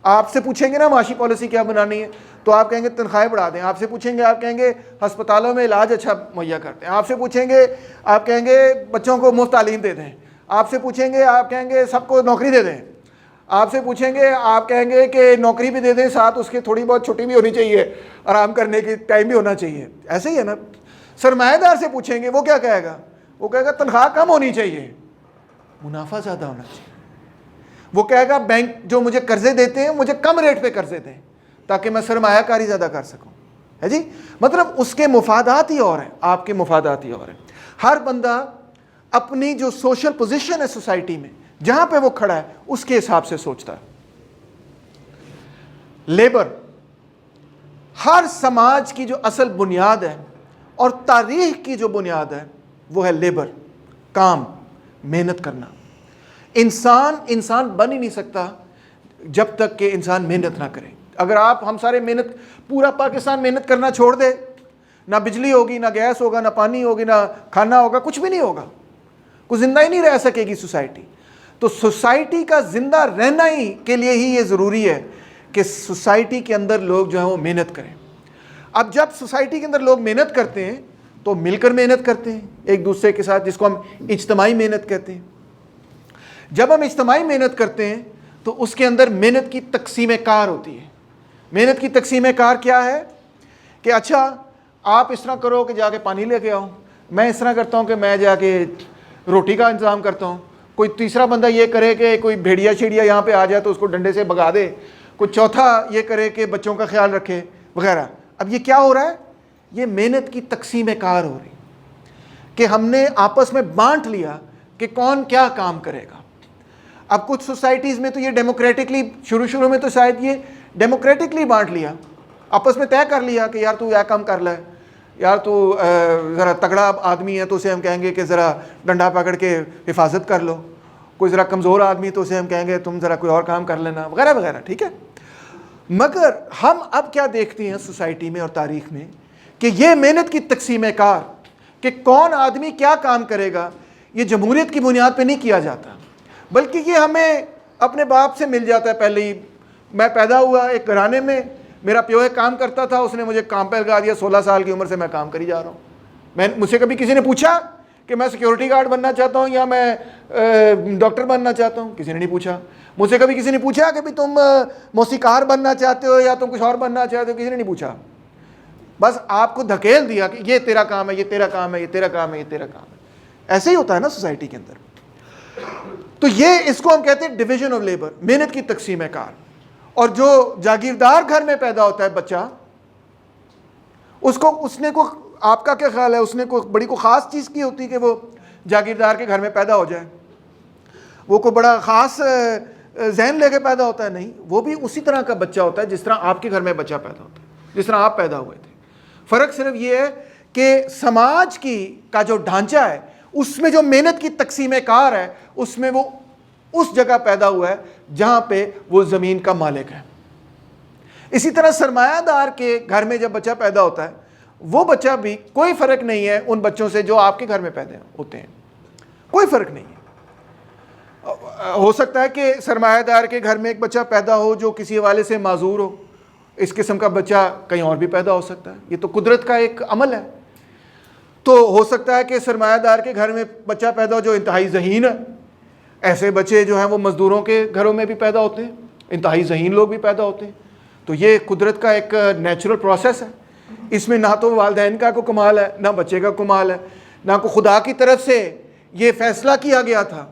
آپ سے پوچھیں گے نا معاشی پالیسی کیا بنانی ہے، تو آپ کہیں گے تنخواہیں بڑھا دیں۔ آپ سے پوچھیں گے، آپ کہیں گے ہسپتالوں میں علاج اچھا مہیا کرتے ہیں۔ آپ سے پوچھیں گے، آپ کہیں گے بچوں کو مفت تعلیم دے دیں۔ آپ سے پوچھیں گے، آپ کہیں گے سب کو نوکری دے دیں۔ آپ سے پوچھیں گے، آپ کہیں گے کہ نوکری بھی دے دیں، ساتھ اس کی تھوڑی بہت چھٹی بھی ہونی چاہیے، آرام کرنے کی ٹائم بھی ہونا چاہیے۔ ایسے ہی ہے نا۔ سرمایہ دار سے پوچھیں گے، وہ کیا کہے گا؟ وہ کہے گا تنخواہ کم ہونی چاہیے، منافع زیادہ ہونا چاہیے۔ وہ کہے گا بینک جو مجھے قرضے دیتے ہیں مجھے کم ریٹ پہ قرضے دیں تاکہ میں سرمایہ کاری زیادہ کر سکوں، ہے جی۔ مطلب اس کے مفادات ہی اور ہیں، آپ کے مفادات ہی اور ہیں۔ ہر بندہ اپنی جو سوشل پوزیشن ہے سوسائٹی میں، جہاں پہ وہ کھڑا ہے، اس کے حساب سے سوچتا ہے۔ لیبر ہر سماج کی جو اصل بنیاد ہے اور تاریخ کی جو بنیاد ہے وہ ہے لیبر، کام، محنت کرنا۔ انسان بن ہی نہیں سکتا جب تک کہ انسان محنت نہ کرے۔ اگر ہم سارے پورا پاکستان محنت کرنا چھوڑ دے، نہ بجلی ہوگی، نہ گیس ہوگا، نہ پانی ہوگی، نہ کھانا ہوگا، کچھ بھی نہیں ہوگا، کوئی زندہ ہی نہیں رہ سکے گی سوسائٹی۔ تو سوسائٹی کا زندہ رہنا ہی کے لیے ہی یہ ضروری ہے کہ سوسائٹی کے اندر لوگ جو ہیں وہ محنت کریں. اب جب سوسائٹی کے اندر لوگ محنت کرتے ہیں تو مل کر محنت کرتے ہیں ایک دوسرے کے ساتھ، جس کو ہم اجتماعی محنت کہتے ہیں. جب ہم اجتماعی محنت کرتے ہیں تو اس کے اندر محنت کی تقسیم کار ہوتی ہے. محنت کی تقسیم کار کیا ہے کہ اچھا آپ اس طرح کرو کہ جا کے پانی لے کے آؤ، میں اس طرح کرتا ہوں کہ میں جا کے روٹی کا انتظام کرتا ہوں، کوئی تیسرا بندہ یہ کرے کہ کوئی بھیڑیا شیڑیا یہاں پہ آ جائے تو اس کو ڈنڈے سے بھگا دے، کوئی چوتھا یہ کرے کہ بچوں کا خیال رکھے وغیرہ. اب یہ کیا ہو رہا ہے؟ یہ محنت کی تقسیم کار ہو رہی کہ ہم نے آپس میں بانٹ لیا کہ کون کیا کام کرے گا. اب کچھ سوسائٹیز میں تو یہ ڈیموکریٹکلی، شروع میں تو شاید یہ ڈیموکریٹکلی بانٹ لیا، آپس میں طے کر لیا کہ یار تو یہ کام کر لے، یار تو ذرا تگڑا آدمی ہے تو اسے ہم کہیں گے کہ ذرا ڈنڈا پکڑ کے حفاظت کر لو، کوئی ذرا کمزور آدمی تو اسے ہم کہیں گے تم ذرا کوئی اور کام کر لینا وغیرہ وغیرہ. ٹھیک ہے. مگر ہم اب کیا دیکھتے ہیں سوسائٹی میں اور تاریخ میں کہ یہ محنت کی تقسیم کار کہ کون آدمی کیا کام کرے گا، یہ جمہوریت کی بنیاد پہ نہیں کیا جاتا، بلکہ یہ ہمیں اپنے باپ سے مل جاتا ہے. پہلے ہی میں پیدا ہوا ایک گھرانے میں، میرا پیو ایک کام کرتا تھا، اس نے مجھے کام پہ لگا دیا، 16 سال کی عمر سے میں کام کری جا رہا ہوں. مجھ سے کبھی کسی نے پوچھا کہ میں سیکیورٹی گارڈ بننا چاہتا ہوں یا میں ڈاکٹر بننا چاہتا ہوں؟ کسی نے نہیں پوچھا. مجھ سے کبھی کسی نے پوچھا کہ تم موسیقار بننا چاہتے ہو یا تم کچھ اور بننا چاہتے ہو؟ کسی نے نہیں پوچھا. بس آپ کو دھکیل دیا کہ یہ تیرا کام ہے، یہ تیرا کام ہے، یہ تیرا کام ہے، یہ تیرا کام ہے. ایسے ہی ہوتا ہے نا سوسائٹی کے اندر. تو یہ اس کو ہم کہتے ہیں ڈویژن آف لیبر، محنت کی تقسیم کار. اور جو جاگیردار گھر میں پیدا ہوتا ہے بچہ، اس نے آپ کا کیا خیال ہے، اس نے بڑی خاص چیز کی ہوتی کہ وہ جاگیردار کے گھر میں پیدا ہو جائے؟ وہ کوئی بڑا خاص ذہن لے کے پیدا ہوتا ہے؟ نہیں، وہ بھی اسی طرح کا بچہ ہوتا ہے جس طرح آپ کے گھر میں بچہ پیدا ہوتا ہے، جس طرح آپ پیدا ہوئے تھے. فرق صرف یہ ہے کہ سماج کا جو ڈھانچہ ہے اس میں جو محنت کی تقسیم کار ہے، اس میں وہ اس جگہ پیدا ہوا ہے جہاں پہ وہ زمین کا مالک ہے. اسی طرح سرمایہ دار کے گھر میں جب بچہ پیدا ہوتا ہے، وہ بچہ بھی کوئی فرق نہیں ہے ان بچوں سے جو آپ کے گھر میں پیدا ہوتے ہیں، کوئی فرق نہیں ہے. ہو سکتا ہے کہ سرمایہ دار کے گھر میں ایک بچہ پیدا ہو جو کسی حوالے سے معذور ہو، اس قسم کا بچہ کہیں اور بھی پیدا ہو سکتا ہے. یہ تو قدرت کا ایک عمل ہے. تو ہو سکتا ہے کہ سرمایہ دار کے گھر میں بچہ پیدا ہو جو انتہائی ذہین ہے. ایسے بچے جو ہیں وہ مزدوروں کے گھروں میں بھی پیدا ہوتے ہیں، انتہائی ذہین لوگ بھی پیدا ہوتے ہیں. تو یہ قدرت کا ایک نیچرل پروسیس ہے. اس میں نہ تو والدین کا کوئی کمال ہے، نہ بچے کا کمال ہے، نہ کوئی خدا کی طرف سے یہ فیصلہ کیا گیا تھا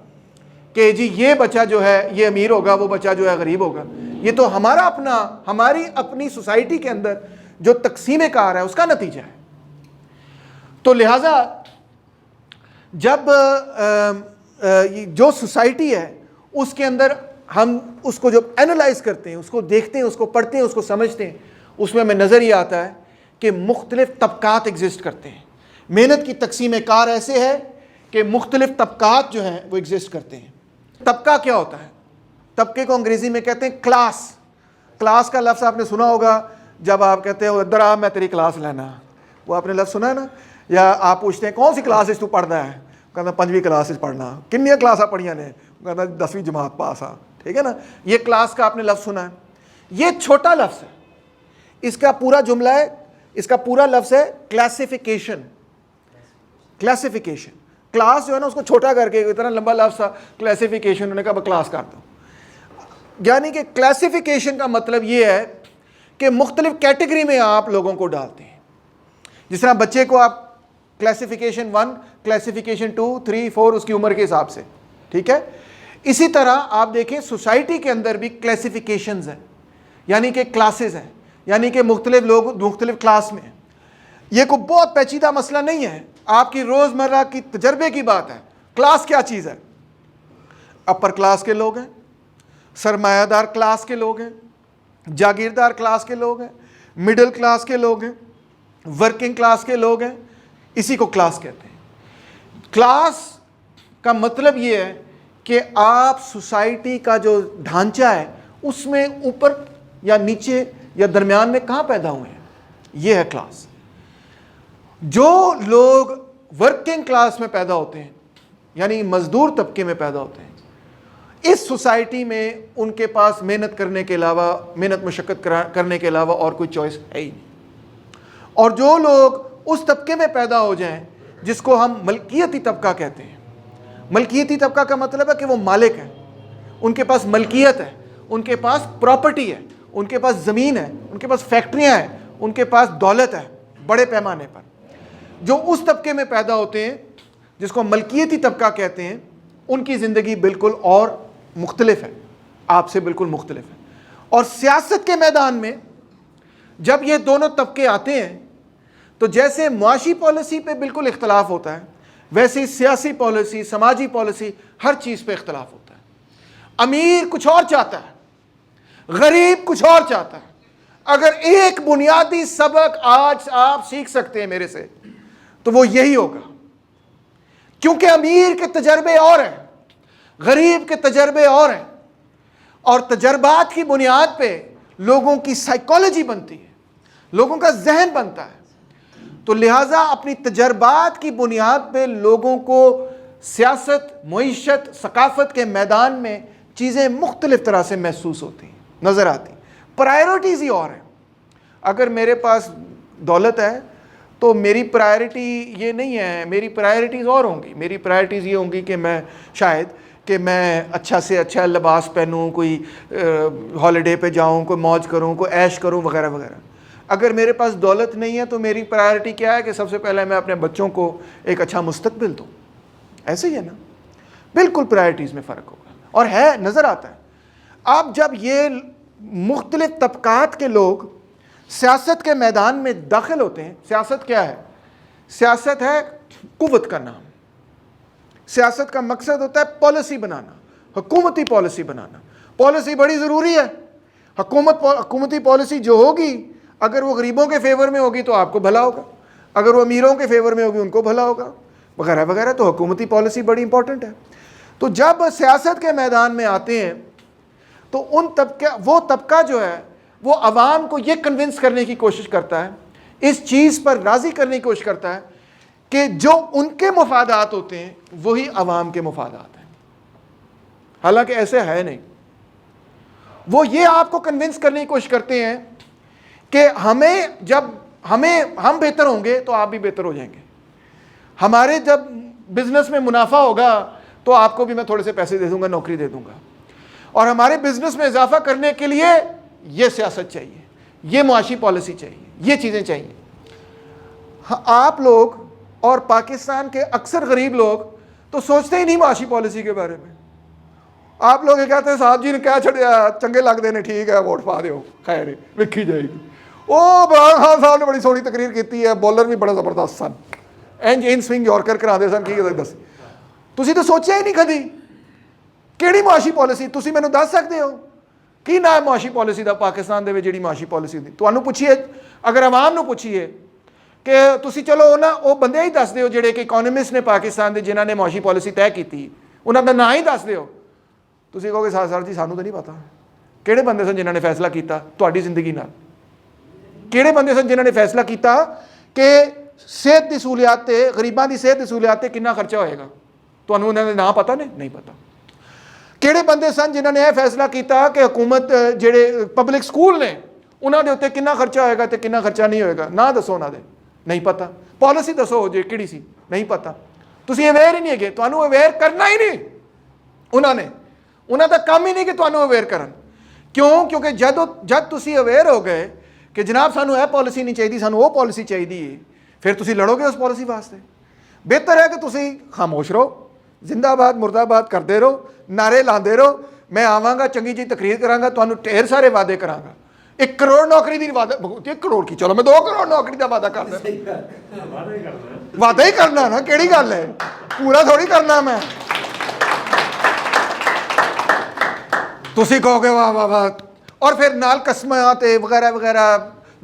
کہ جی یہ بچہ جو ہے یہ امیر ہوگا، وہ بچہ جو ہے غریب ہوگا. یہ تو ہماری اپنی سوسائٹی کے اندر جو تقسیم کار ہے اس کا نتیجہ ہے. تو لہٰذا جب جو سوسائٹی ہے اس کے اندر ہم اس کو جب اینالائز کرتے ہیں، اس کو دیکھتے ہیں، اس کو پڑھتے ہیں، اس کو سمجھتے ہیں، اس میں ہمیں نظر یہ آتا ہے کہ مختلف طبقات ایگزسٹ کرتے ہیں. محنت کی تقسیم کار ایسے ہے کہ مختلف طبقات جو ہیں وہ ایگزسٹ کرتے ہیں. طبقہ کیا ہوتا ہے؟ طبقے کو انگریزی میں کہتے ہیں کلاس. کلاس کا لفظ آپ نے سنا ہوگا جب آپ کہتے ہو ادھر آ میں تیری کلاس لینا، وہ آپ نے لفظ سنا ہے نا. یا آپ پوچھتے ہیں کون سی کلاسز تو پڑھنا ہے، کہتا 5ویں کلاسز پڑھنا. کنیا کلاساں پڑھیاں نے؟ کہتا 10ویں جماعت پاس آ. ٹھیک ہے نا. یہ کلاس کا آپ نے لفظ سنا ہے. یہ چھوٹا لفظ ہے. اس کا پورا جملہ ہے، اس کا پورا لفظ ہے کلاسیفیکیشن. کلاسیفیکیشن. کلاس جو ہے نا اس کو چھوٹا کر کے، اتنا لمبا لفظ تھا کلاسیفیکیشن، انہوں نے کہا کلاس کر دو. یعنی کہ کلاسیفیکیشن کا مطلب یہ ہے کہ مختلف کیٹیگری میں آپ لوگوں کو ڈالتے ہیں. جس طرح بچے کو آپ کلاسیفیکیشن 1، کلاسیفیکیشن 2، 3، 4 اس کی عمر کے حساب سے. ٹھیک ہے. اسی طرح آپ دیکھیں سوسائٹی کے اندر بھی کلاسیفیکیشنز ہیں، یعنی کہ کلاسز ہیں، یعنی کہ مختلف لوگ مختلف کلاس میں ہیں. یہ کوئی بہت پیچیدہ مسئلہ نہیں ہے، آپ کی روزمرہ کی تجربے کی بات ہے. کلاس کیا چیز ہے؟ اپر کلاس کے لوگ ہیں، سرمایہ دار کلاس کے لوگ ہیں، جاگیردار کلاس کے لوگ ہیں، مڈل کلاس کے لوگ ہیں، ورکنگ کلاس کے لوگ ہیں. اسی کو کلاس کہتے ہیں. کلاس کا مطلب یہ ہے کہ آپ سوسائٹی کا جو ڈھانچہ ہے اس میں اوپر یا نیچے یا درمیان میں کہاں پیدا ہوئے ہیں، یہ ہے کلاس. جو لوگ ورکنگ کلاس میں پیدا ہوتے ہیں، یعنی مزدور طبقے میں پیدا ہوتے ہیں، اس سوسائٹی میں ان کے پاس محنت کرنے کے علاوہ، محنت مشقت کرنے کے علاوہ اور کوئی چوائس ہے ہی نہیں۔ اور جو لوگ اس طبقے میں پیدا ہو جائیں جس کو ہم ملکیتی طبقہ کہتے ہیں، ملکیتی طبقہ کا مطلب ہے کہ وہ مالک ہے، ان کے پاس ملکیت ہے، ان کے پاس پراپرٹی ہے، ان کے پاس زمین ہے، ان کے پاس فیکٹریاں ہیں، ان کے پاس دولت ہے بڑے پیمانے پر، جو اس طبقے میں پیدا ہوتے ہیں جس کو ملکیتی طبقہ کہتے ہیں، ان کی زندگی بالکل اور مختلف ہے، آپ سے بالکل مختلف ہے۔ اور سیاست کے میدان میں جب یہ دونوں طبقے آتے ہیں تو جیسے معاشی پالیسی پہ بالکل اختلاف ہوتا ہے، ویسے سیاسی پالیسی، سماجی پالیسی، ہر چیز پہ اختلاف ہوتا ہے۔ امیر کچھ اور چاہتا ہے، غریب کچھ اور چاہتا ہے۔ اگر ایک بنیادی سبق آج آپ سیکھ سکتے ہیں میرے سے تو وہ یہی ہوگا، کیونکہ امیر کے تجربے اور ہیں، غریب کے تجربے اور ہیں، اور تجربات کی بنیاد پہ لوگوں کی سائیکالوجی بنتی ہے، لوگوں کا ذہن بنتا ہے۔ تو لہٰذا اپنی تجربات کی بنیاد پہ لوگوں کو سیاست، معیشت، ثقافت کے میدان میں چیزیں مختلف طرح سے محسوس ہوتی ہیں، نظر آتی ہیں۔ پرائیورٹیز ہی اور ہیں۔ اگر میرے پاس دولت ہے تو میری پرائیورٹی یہ نہیں ہے، میری پرائیورٹیز اور ہوں گی۔ میری پرائیورٹیز یہ ہوں گی کہ میں شاید کہ میں اچھا سے اچھا لباس پہنوں، کوئی ہالیڈے پہ جاؤں، کوئی موج کروں، کوئی عیش کروں وغیرہ وغیرہ۔ اگر میرے پاس دولت نہیں ہے تو میری پرائیورٹی کیا ہے کہ سب سے پہلے میں اپنے بچوں کو ایک اچھا مستقبل دوں۔ ایسے ہی ہے نا، بالکل پرائیورٹیز میں فرق ہوگا، اور ہے، نظر آتا ہے۔ اب جب یہ مختلف طبقات کے لوگ سیاست کے میدان میں داخل ہوتے ہیں، سیاست کیا ہے؟ سیاست ہے قوت کا نام۔ سیاست کا مقصد ہوتا ہے پالیسی بنانا، حکومتی پالیسی بنانا۔ پالیسی بڑی ضروری ہے۔ حکومتی پالیسی جو ہوگی، اگر وہ غریبوں کے فیور میں ہوگی تو آپ کو بھلا ہوگا، اگر وہ امیروں کے فیور میں ہوگی ان کو بھلا ہوگا، وغیرہ وغیرہ۔ تو حکومتی پالیسی بڑی امپورٹنٹ ہے۔ تو جب سیاست کے میدان میں آتے ہیں تو وہ طبقہ جو ہے وہ عوام کو یہ کنونس کرنے کی کوشش کرتا ہے، اس چیز پر راضی کرنے کی کوشش کرتا ہے کہ جو ان کے مفادات ہوتے ہیں وہی عوام کے مفادات ہیں، حالانکہ ایسے ہے نہیں۔ وہ یہ آپ کو کنونس کرنے کی کوشش کرتے ہیں کہ ہم بہتر ہوں گے تو آپ بھی بہتر ہو جائیں گے، ہمارے جب بزنس میں منافع ہوگا تو آپ کو بھی میں تھوڑے سے پیسے دے دوں گا، نوکری دے دوں گا، اور ہمارے بزنس میں اضافہ کرنے کے لیے یہ سیاست چاہیے، یہ معاشی پالیسی چاہیے، یہ چیزیں چاہیے۔ آپ لوگ اور پاکستان کے اکثر غریب لوگ تو سوچتے ہی نہیں معاشی پالیسی کے بارے میں۔ آپ لوگ یہ کہتے ہیں صاحب جی نے کیا چھڑیا، چنگے لگ دینے، ٹھیک ہے ووٹ پا دیو، خیر وکھی جائے گی۔ عمران خان صاحب نے بڑی سونی تقریر کی ہے، بولر بھی بڑا زبردست سن، ان سوئنگ یارکر کرا دے سن، کی دس تسی تو سوچیا ہی نہیں کدی کیڑی معاشی پالیسی تسی مینوں دس سکتے ہو کی نہ معاشی پالیسی دا پاکستان دے وچ جڑی معاشی پالیسی دی تانوں پوچھیے، اگر عوام نو پوچھیے کہ تسی چلو نا وہ بندے ہی دس دیو جڑے کہ اکانومسٹ نے پاکستان دے جنہاں نے معاشی پالیسی طے کیتی، انہاں دا نام ہی دس دیو، تسی کہو گے سر جی سانوں تو نہیں پتا کہڑے بندے سن جنہاں نے فیصلہ کیتا تہاڈی زندگی نال، کہڑے بندے سن جنہاں نے فیصلہ کیتا کہ صحت دی سہولیات تے، غریباں دی صحت دی سہولیات تے کتنا خرچہ ہوئے گا، تانوں انہاں دے نام پتہ نے نہیں پتا۔ کہڑے بندے سن جنہوں نے یہ فیصلہ کیتا کہ حکومت جڑے پبلک سکول نے انہوں دے اتنے کنا خرچہ ہوئے گا تے کنا خرچہ نہیں ہوئے گا، نہ دسو انہوں دے نہیں پتا، پالیسی دسو ہو جے کیڑی سی نہیں پتا، تسی اویئر ہی نہیں ہے، تانوں اویئر کرنا ہی نہیں انہوں دا کام ہی نہیں کہ تانوں اویئر کرن۔ کیوں؟ کیونکہ جد تسی اویئر ہو گئے کہ جناب سانوں اے پالیسی نہیں چاہیے، سانوں وہ پالیسی چاہیے، پھر تسی لڑو گے اس پالیسی واسطے۔ بہتر ہے کہ تسی خاموش رہو، زندہ باد مردہ باد کرتے رہو، نعرے لاندے رہو، میں آواں گا چنگی جی تقریر کراں گا، تانوں ڈھیر سارے وعدے کراں گا، 1 کروڑ نوکری دی وعدہ، 1 کروڑ کی چلو میں 2 کروڑ نوکری دا وعدہ کر دیں، وعدہ ہی کرنا نا، کیڑی گل ہے، پورا تھوڑی کرنا میں۔ تسی کہو گے واہ واہ واہ، اور پھر نال قسماں تے وغیرہ وغیرہ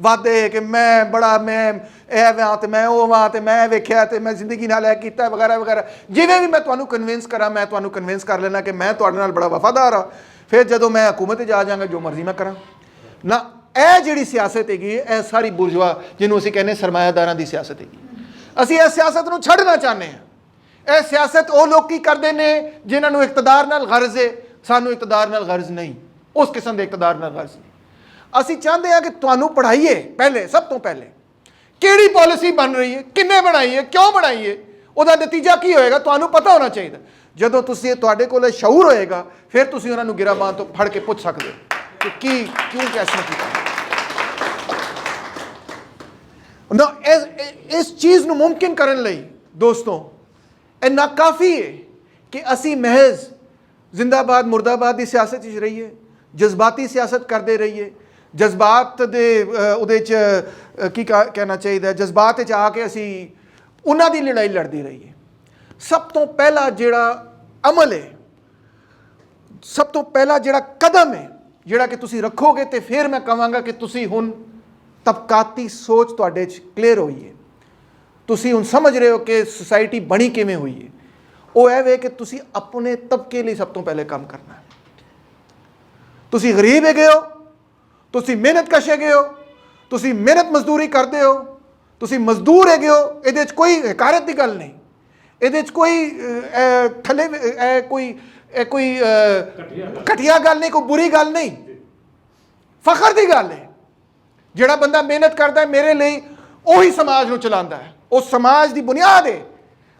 وعدے کہ میں بڑا میں اے وہاں تے میں وہ وہاں تے میں ویکھیا تے میں زندگی نال اے کیتا وغیرہ وغیرہ، جویں بھی میں تانوں کنونس کراں، میں تانوں کنونس کر لینا کہ میں تہاڈے نال بڑا وفادار ہاں، پھر جدوں میں حکومت جا جاں گا جو مرضی میں کراں نہ۔ اے جڑی سیاست ہے اے ساری بورژوا جنوں اسی کہنے سرمایہ داراں دی سیاست ہے، اسی اس سیاست نو چھڈنا چاہنے ہیں۔ اے سیاست او لوگ کی کردے نے جنہاں نو اقتدار نال غرض ہے، ਸਾਨੂੰ ਇਕਤਦਾਰ ਨਾਲ ਗਰਜ਼ ਨਹੀਂ, ਉਸ ਕਿਸਮ ਦੇ ਇਕਤਦਾਰ ਨਾਲ ਗਰਜ਼ ਨਹੀਂ। ਅਸੀਂ ਚਾਹੁੰਦੇ ਹਾਂ ਕਿ ਤੁਹਾਨੂੰ ਪੜ੍ਹਾਈਏ, ਪਹਿਲੇ ਸਭ ਤੋਂ ਪਹਿਲੇ ਕਿਹੜੀ ਪਾਲਿਸੀ ਬਣ ਰਹੀ ਹੈ, ਕਿੰਨੇ ਬਣਾਈ ਹੈ, ਕਿਉਂ ਬਣਾਈ ਹੈ, ਉਹਦਾ ਨਤੀਜਾ ਕੀ ਹੋਏਗਾ, ਤੁਹਾਨੂੰ ਪਤਾ ਹੋਣਾ ਚਾਹੀਦਾ। ਜਦੋਂ ਤੁਸੀਂ ਤੁਹਾਡੇ ਕੋਲ ਸ਼ਊਰ ਹੋਏਗਾ, ਫਿਰ ਤੁਸੀਂ ਉਹਨਾਂ ਨੂੰ ਗਿਰਾਬਾਨ ਤੋਂ ਫੜ ਕੇ ਪੁੱਛ ਸਕਦੇ ਹੋ ਕਿ ਕੀ ਕਿਉਂ ਕੈਸੇ ਕੀਤਾ। ਨਾ ਇਸ ਚੀਜ਼ ਨੂੰ ਮੁਮਕਿਨ ਕਰਨ ਲਈ ਦੋਸਤੋ ਇਹ ਨਾਕਾਫੀ ਹੈ ਕਿ ਅਸੀਂ ਮਹਿਜ਼ ਜ਼ਿੰਦਾਬਾਦ ਮੁਰਦਾਬਾਦ ਦੀ ਸਿਆਸਤ ਵਿੱਚ ਰਹੀਏ, ਜਜ਼ਬਾਤੀ ਸਿਆਸਤ ਕਰਦੇ ਰਹੀਏ, ਜਜ਼ਬਾਤ ਦੇ ਉਹਦੇ 'ਚ ਕੀ ਕਹਿਣਾ ਚਾਹੀਦਾ, ਜਜ਼ਬਾਤ 'ਚ ਆ ਕੇ ਅਸੀਂ ਉਹਨਾਂ ਦੀ ਲੜਾਈ ਲੜਦੀ ਰਹੀਏ। ਸਭ ਤੋਂ ਪਹਿਲਾ ਜਿਹੜਾ ਅਮਲ ਹੈ, ਸਭ ਤੋਂ ਪਹਿਲਾ ਜਿਹੜਾ ਕਦਮ ਹੈ, ਜਿਹੜਾ ਕਿ ਤੁਸੀਂ ਰੱਖੋਗੇ ਤੇ ਫਿਰ ਮੈਂ ਕਹਾਂਗਾ ਕਿ ਤੁਸੀਂ ਹੁਣ ਤਬਕਾਤੀ ਸੋਚ ਤੁਹਾਡੇ 'ਚ ਕਲੀਅਰ ਹੋਈ ਹੈ, ਤੁਸੀਂ ਹੁਣ ਸਮਝ ਰਹੇ ਹੋ ਕਿ ਸੁਸਾਇਟੀ ਬਣੀ ਕਿਵੇਂ ਹੋਈ ਹੈ। ਉਹ ਇਹ ਵੇ ਕਿ ਤੁਸੀਂ ਆਪਣੇ ਤਬਕੇ ਲਈ ਸਭ ਤੋਂ ਪਹਿਲੇ ਕੰਮ ਕਰਨਾ ਹੈ। ਤੁਸੀਂ ਗਰੀਬ ਹੈਗੇ ਹੋ, ਤੁਸੀਂ ਮਿਹਨਤ ਕਸ਼ ਹੈਗੇ ਹੋ, ਤੁਸੀਂ ਮਿਹਨਤ ਮਜ਼ਦੂਰੀ ਕਰਦੇ ਹੋ, ਤੁਸੀਂ ਮਜ਼ਦੂਰ ਹੈਗੇ ਹੋ, ਇਹਦੇ 'ਚ ਕੋਈ ਹਕਾਰਤ ਦੀ ਗੱਲ ਨਹੀਂ, ਇਹਦੇ 'ਚ ਕੋਈ ਥੱਲੇ ਕੋਈ ਘਟੀਆ ਗੱਲ ਨਹੀਂ, ਕੋਈ ਬੁਰੀ ਗੱਲ ਨਹੀਂ, ਫਖਰ ਦੀ ਗੱਲ ਹੈ। ਜਿਹੜਾ ਬੰਦਾ ਮਿਹਨਤ ਕਰਦਾ ਹੈ ਮੇਰੇ ਲਈ, ਉਹੀ ਸਮਾਜ ਨੂੰ ਚਲਾਉਂਦਾ ਹੈ, ਉਹ ਸਮਾਜ ਦੀ ਬੁਨਿਆਦ ਹੈ।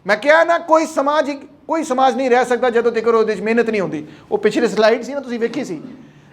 ਮੈਂ ਕਿਹਾ ਨਾ ਕੋਈ ਸਮਾਜ ਨਹੀਂ ਰਹਿ ਸਕਦਾ ਜਦੋਂ ਤੱਕ ਉਹਦੇ 'ਚ ਮਿਹਨਤ ਨਹੀਂ ਹੁੰਦੀ। ਉਹ ਪਿਛਲੇ ਸਲਾਈਡ ਸੀ ਨਾ, ਤੁਸੀਂ ਵੇਖੀ ਸੀ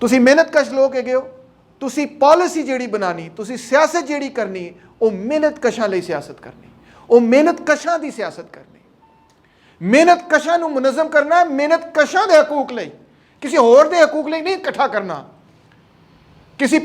ਤੁਸੀਂ ਮਿਹਨਤ ਕਸ਼ ਲੋਕ ਹੈਗੇ ਹੋ, ਤੁਸੀਂ ਪਾਲਿਸੀ ਜਿਹੜੀ ਬਣਾਣੀ, ਤੁਸੀਂ ਸਿਆਸਤ ਜਿਹੜੀ ਕਰਨੀ, ਉਹ ਮਿਹਨਤ ਕਸ਼ਾਂ ਲਈ ਸਿਆਸਤ ਕਰਨੀ, ਉਹ ਮਿਹਨਤ ਕਸ਼ਾਂ ਦੀ ਸਿਆਸਤ ਕਰਨੀ। ਮਿਹਨਤ ਕਸ਼ਾਂ ਨੂੰ ਮੁਨਜ਼ਮ ਕਰਨਾ, ਮਿਹਨਤ ਕਸ਼ਾਂ ਦੇ ਹਕੂਕ ਲਈ, ਕਿਸੇ ਹੋਰ ਦੇ ਹਕੂਕ ਲਈ ਨਹੀਂ ਇਕੱਠਾ ਕਰਨਾ, ਕਿਸੇ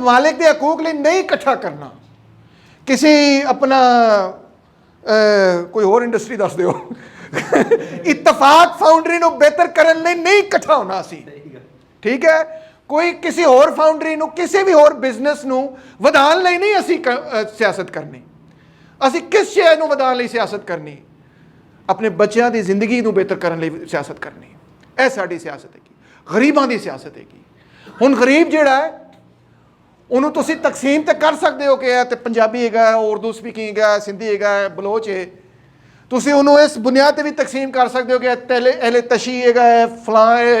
ਮਾਲਿਕ ਦੇ ਹਕੂਕ ਲਈ ਨਹੀਂ ਇਕੱਠਾ ਕਰਨਾ, ਕਿਸੇ ਆਪਣਾ ਕੋਈ ਹੋਰ ਇੰਡਸਟਰੀ ਦੱਸ ਦਿਓ ਇਤਫਾਕ ਫਾਊਂਡਰੀ ਨੂੰ ਬਿਹਤਰ ਕਰਨ ਲਈ ਨਹੀਂ ਇਕੱਠਾ ਹੋਣਾ ਸੀ, ਠੀਕ ਹੈ। ਕੋਈ ਕਿਸੇ ਹੋਰ ਫਾਊਂਡਰੀ ਨੂੰ, ਕਿਸੇ ਵੀ ਹੋਰ ਬਿਜ਼ਨਸ ਨੂੰ ਵਧਾਉਣ ਲਈ ਨਹੀਂ ਅਸੀਂ ਸਿਆਸਤ ਕਰਨੀ। ਅਸੀਂ ਕਿਸ ਸ਼ੈ ਨੂੰ ਵਧਾਉਣ ਲਈ ਸਿਆਸਤ ਕਰਨੀ? ਆਪਣੇ ਬੱਚਿਆਂ ਦੀ ਜ਼ਿੰਦਗੀ ਨੂੰ ਬਿਹਤਰ ਕਰਨ ਲਈ ਸਿਆਸਤ ਕਰਨੀ। ਇਹ ਸਾਡੀ ਸਿਆਸਤ ਹੈਗੀ, ਗਰੀਬਾਂ ਦੀ ਸਿਆਸਤ ਹੈਗੀ। ਹੁਣ ਗਰੀਬ ਜਿਹੜਾ ਹੈ ਉਹਨੂੰ ਤੁਸੀਂ ਤਕਸੀਮ ਤੇ ਕਰ ਸਕਦੇ ਹੋ ਕਿ ਇਹ ਤੇ ਪੰਜਾਬੀ ਹੈਗਾ, ਉਰਦੂ ਸਪੀਕਿੰਗ ਹੈਗਾ, ਸਿੰਧੀ ਹੈਗਾ, ਬਲੋਚ ਹੈ। ਤੁਸੀਂ ਉਹਨੂੰ ਇਸ ਬੁਨਿਆਦ ਤੇ ਵੀ ਤਕਸੀਮ ਕਰ ਸਕਦੇ ਹੋ ਕਿ ਅਹਿਲੇ ਤਸ਼ੀ ਹੈਗਾ, ਫਲਾਂ ਹੈ,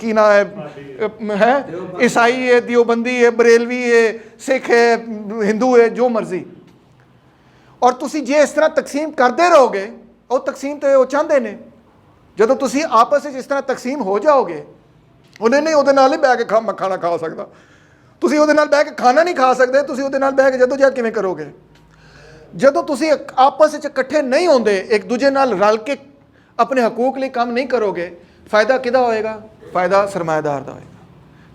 ਕੀ ਨਾ ਹੈ ਈਸਾਈ ਹੈ, ਦਿਓਬੰਦੀ ਹੈ, ਬਰੇਲਵੀ ਹੈ, ਸਿੱਖ ਹੈ, ਹਿੰਦੂ ਹੈ, ਜੋ ਮਰਜ਼ੀ। ਔਰ ਤੁਸੀਂ ਜੇ ਇਸ ਤਰ੍ਹਾਂ ਤਕਸੀਮ ਕਰਦੇ ਰਹੋਗੇ, ਉਹ ਤਕਸੀਮ ਤੇ ਉਹ ਚਾਹੁੰਦੇ ਨੇ। ਜਦੋਂ ਤੁਸੀਂ ਆਪਸ ਵਿੱਚ ਇਸ ਤਰ੍ਹਾਂ ਤਕਸੀਮ ਹੋ ਜਾਓਗੇ, ਉਹਨੇ ਨਹੀਂ ਉਹਦੇ ਨਾਲ ਹੀ ਬਹਿ ਕੇ ਖਾਣਾ ਖਾ ਸਕਦਾ, ਤੁਸੀਂ ਉਹਦੇ ਨਾਲ ਬਹਿ ਕੇ ਖਾਣਾ ਨਹੀਂ ਖਾ ਸਕਦੇ, ਤੁਸੀਂ ਉਹਦੇ ਨਾਲ ਬਹਿ ਕੇ ਜਦੋਜਹਿਦ ਕਿਵੇਂ ਕਰੋਗੇ? ਜਦੋਂ ਤੁਸੀਂ ਆਪਸ ਵਿੱਚ ਇਕੱਠੇ ਨਹੀਂ ਹੁੰਦੇ, ਇੱਕ ਦੂਜੇ ਨਾਲ ਰਲ ਕੇ ਆਪਣੇ ਹਕੂਕ ਲਈ ਕੰਮ ਨਹੀਂ ਕਰੋਗੇ, ਫਾਇਦਾ ਕਿਹਦਾ ਹੋਏਗਾ? ਫਾਇਦਾ ਸਰਮਾਏਦਾਰ ਦਾ ਹੋਏਗਾ।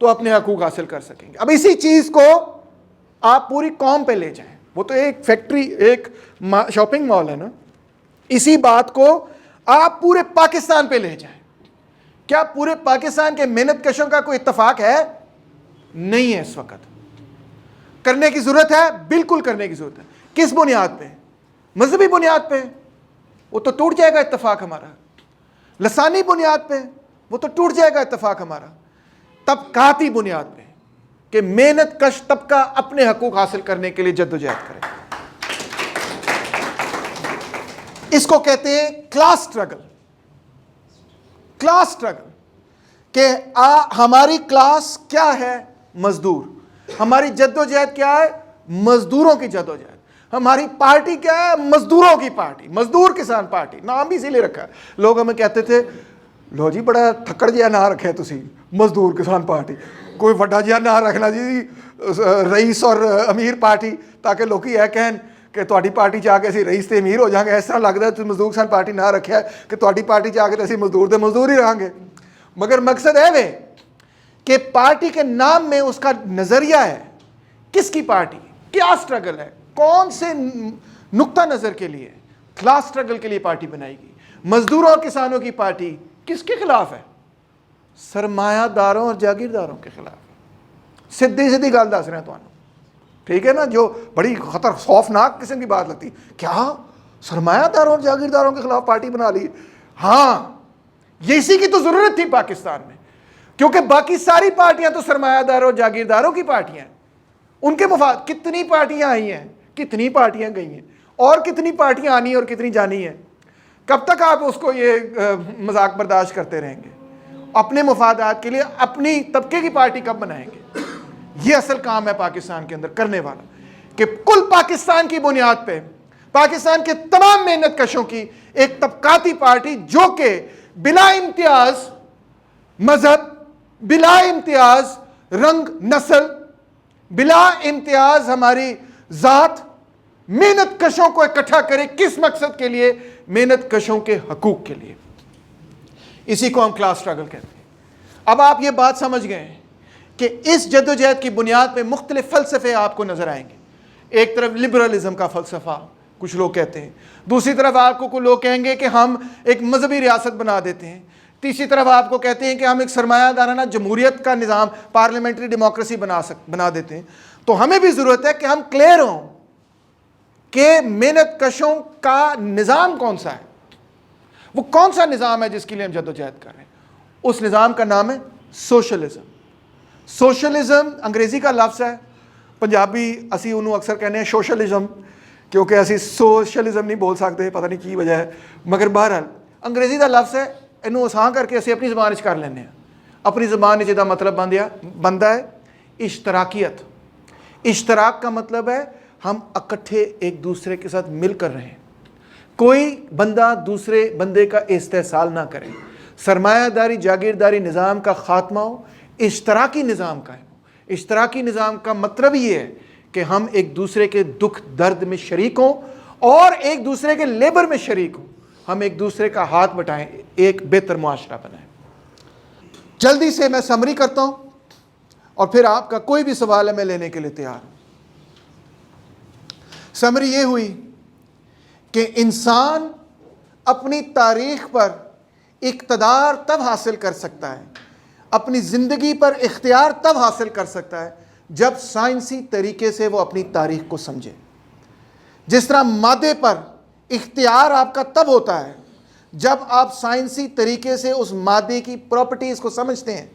تو اپنے حقوق حاصل کر سکیں گے. اب اسی چیز کو آپ پوری قوم پہ لے جائیں. وہ تو ایک فیکٹری، ایک شاپنگ مال ہے نا. اسی بات کو آپ پورے پاکستان پہ لے جائیں. کیا پورے پاکستان کے محنت کشوں کا کوئی اتفاق ہے؟ نہیں ہے. اس وقت کرنے کی ضرورت ہے، بالکل کرنے کی ضرورت ہے. کس بنیاد پہ؟ مذہبی بنیاد پہ وہ تو ٹوٹ جائے گا اتفاق ہمارا. لسانی بنیاد پہ وہ تو ٹوٹ جائے گا اتفاق ہمارا. طبقاتی بنیاد پہ کہ محنت کش طبقہ اپنے حقوق حاصل کرنے کے لیے جدوجہد کرے. اس کو کہتے ہیں کلاس سٹرگل. کلاس سٹرگل کہ ہماری کلاس کیا ہے؟ مزدور. ہماری جدوجہد کیا ہے؟ مزدوروں کی جدوجہد. ہماری پارٹی کیا ہے؟ مزدوروں کی پارٹی، مزدور کسان پارٹی. نام بھی اسی لیے رکھا ہے. لوگ ہمیں کہتے تھے لو جی بڑا تھکڑ جہا نہ رکھے تسی مزدور کسان پارٹی، کوئی وڈا جہا نہ رکھنا جی رئیس اور امیر پارٹی، تاکہ لوگ یہ کہن کہ تہاڈی پارٹی چ آ کے اسی رئیس تے امیر ہو جائیں گے. اس طرح لگتا ہے تسی مزدور کسان پارٹی نہ رکھیا کہ تہاڈی پارٹی چ آ کے اسی مزدور دے مزدور ہی رہاں گے. مگر مقصد ہے وہ کہ پارٹی کے نام میں اس کا نظریہ ہے. کس کی پارٹی؟ کیا سٹرگل ہے؟ کون سے نقطہ نظر کے لیے؟ کلاس سٹرگل کے لیے پارٹی بنائی گئی. مزدوروں اور کسانوں کی پارٹی کس کے خلاف ہے؟ سرمایہ داروں اور جاگیرداروں کے خلاف ہے. سیدھی سیدھی گل دس رہے ہیں تمہیں، ٹھیک ہے نا؟ جو بڑی خطر خوفناک قسم کی بات لگتی، کیا سرمایہ داروں اور جاگیرداروں کے خلاف پارٹی بنا لی؟ ہاں، یہ اسی کی تو ضرورت تھی پاکستان میں، کیونکہ باقی ساری پارٹیاں تو سرمایہ داروں اور جاگیرداروں کی پارٹیاں ہیں. ان کے مفاد. کتنی پارٹیاں آئی ہیں، کتنی پارٹیاں گئی ہیں، اور کتنی پارٹیاں آنی ہیں اور کتنی جانی ہیں. کب تک آپ اس کو یہ مذاق برداشت کرتے رہیں گے؟ اپنے مفادات کے لیے اپنی طبقے کی پارٹی کب بنائیں گے؟ یہ اصل کام ہے پاکستان کے اندر کرنے والا، کہ کل پاکستان کی بنیاد پہ پاکستان کے تمام محنت کشوں کی ایک طبقاتی پارٹی جو کہ بلا امتیاز مذہب، بلا امتیاز رنگ نسل، بلا امتیاز ہماری ذات، محنت کشوں کو اکٹھا کرے. کس مقصد کے لیے؟ محنت کشوں کے حقوق کے لیے. اسی کو ہم کلاس سٹرگل کہتے ہیں. اب آپ یہ بات سمجھ گئے کہ اس جدوجہد کی بنیاد پہ مختلف فلسفے آپ کو نظر آئیں گے. ایک طرف لبرلزم کا فلسفہ کچھ لوگ کہتے ہیں، دوسری طرف آپ کو کچھ لوگ کہیں گے کہ ہم ایک مذہبی ریاست بنا دیتے ہیں، تیسری طرف آپ کو کہتے ہیں کہ ہم ایک سرمایہ دارانہ جمہوریت کا نظام، پارلیمنٹری ڈیموکریسی بنا دیتے ہیں. تو ہمیں بھی ضرورت ہے کہ ہم کلیئر ہوں کہ محنت کشوں کا نظام کون سا ہے، وہ کون سا نظام ہے جس کے لیے ہم جدوجہد کر رہے ہیں. اس نظام کا نام ہے سوشلزم. سوشلزم انگریزی کا لفظ ہے، پنجابی اسی انہوں اکثر کہنے ہیں سوشلزم، کیونکہ اسی سوشلزم نہیں بول سکتے، پتہ نہیں کی وجہ ہے. مگر بہرحال انگریزی کا لفظ ہے، انہوں آسان کر کے اسی اپنی زبان وچ کر لینے ہیں. اپنی زبان وچ دا مطلب بنتا ہے اشتراکیت. اشتراک کا مطلب ہے ہم اکٹھے ایک دوسرے کے ساتھ مل کر رہیں، کوئی بندہ دوسرے بندے کا استحصال نہ کرے. سرمایہ داری جاگیرداری نظام کا خاتمہ ہو، اشتراکی نظام قائم ہو. اشتراکی نظام کا مطلب یہ ہے کہ ہم ایک دوسرے کے دکھ درد میں شریک ہوں اور ایک دوسرے کے لیبر میں شریک ہوں. ہم ایک دوسرے کا ہاتھ بٹائیں، ایک بہتر معاشرہ بنائیں. جلدی سے میں سمری کرتا ہوں اور پھر آپ کا کوئی بھی سوال ہے میں لینے کے لیے تیار ہوں. سمری یہ ہوئی کہ انسان اپنی تاریخ پر اقتدار تب حاصل کر سکتا ہے، اپنی زندگی پر اختیار تب حاصل کر سکتا ہے جب سائنسی طریقے سے وہ اپنی تاریخ کو سمجھے. جس طرح مادے پر اختیار آپ کا تب ہوتا ہے جب آپ سائنسی طریقے سے اس مادے کی پراپرٹیز کو سمجھتے ہیں،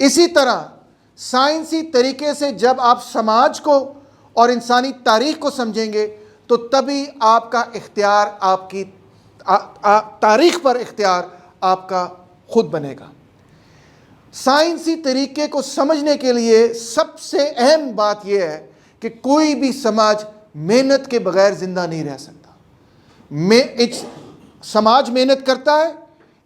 اسی طرح سائنسی طریقے سے جب آپ سماج کو اور انسانی تاریخ کو سمجھیں گے تو تبھی آپ کا اختیار، آپ کی تاریخ پر اختیار آپ کا خود بنے گا. سائنسی طریقے کو سمجھنے کے لیے سب سے اہم بات یہ ہے کہ کوئی بھی سماج محنت کے بغیر زندہ نہیں رہ سکتا. سماج محنت کرتا ہے،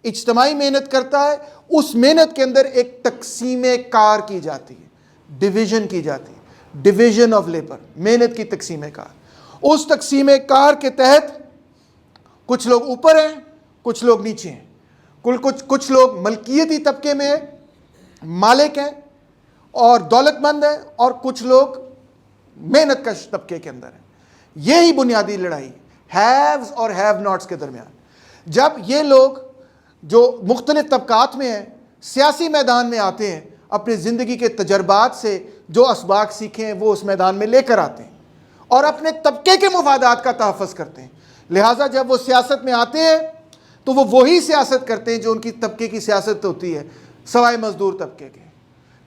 اجتماعی محنت کرتا ہے، اس محنت کے اندر ایک تقسیم کار کی جاتی ہے، ڈویژن کی جاتی ہے، ڈویژن آف لیبر، محنت کی تقسیم کار. اس تقسیم کار کے تحت کچھ لوگ اوپر ہیں، کچھ لوگ نیچے ہیں، کچھ لوگ ملکیتی طبقے میں ہیں، مالک ہیں اور دولت مند ہیں اور کچھ لوگ محنت کش طبقے کے اندر ہیں. یہی بنیادی لڑائی ہیوز اور ہیو ناٹس کے درمیان. جب یہ لوگ جو مختلف طبقات میں ہیں سیاسی میدان میں آتے ہیں, اپنی زندگی کے تجربات سے جو اسباق سیکھے ہیں وہ اس میدان میں لے کر آتے ہیں اور اپنے طبقے کے مفادات کا تحفظ کرتے ہیں. لہٰذا جب وہ سیاست میں آتے ہیں تو وہ وہی سیاست کرتے ہیں جو ان کی طبقے کی سیاست ہوتی ہے, سوائے مزدور طبقے کے.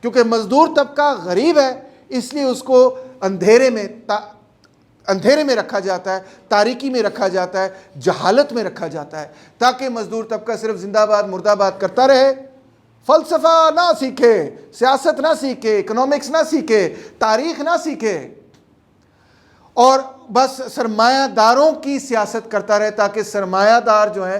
کیونکہ مزدور طبقہ غریب ہے اس لیے اس کو اندھیرے میں رکھا جاتا ہے, تاریکی میں رکھا جاتا ہے, جہالت میں رکھا جاتا ہے, تاکہ مزدور طبقہ صرف زندہ باد مرد آباد کرتا رہے, فلسفہ نہ سیکھے, سیاست نہ سیکھے, اکنامکس نہ سیکھے, تاریخ نہ سیکھے, اور بس سرمایہ داروں کی سیاست کرتا رہے, تاکہ سرمایہ دار جو ہیں,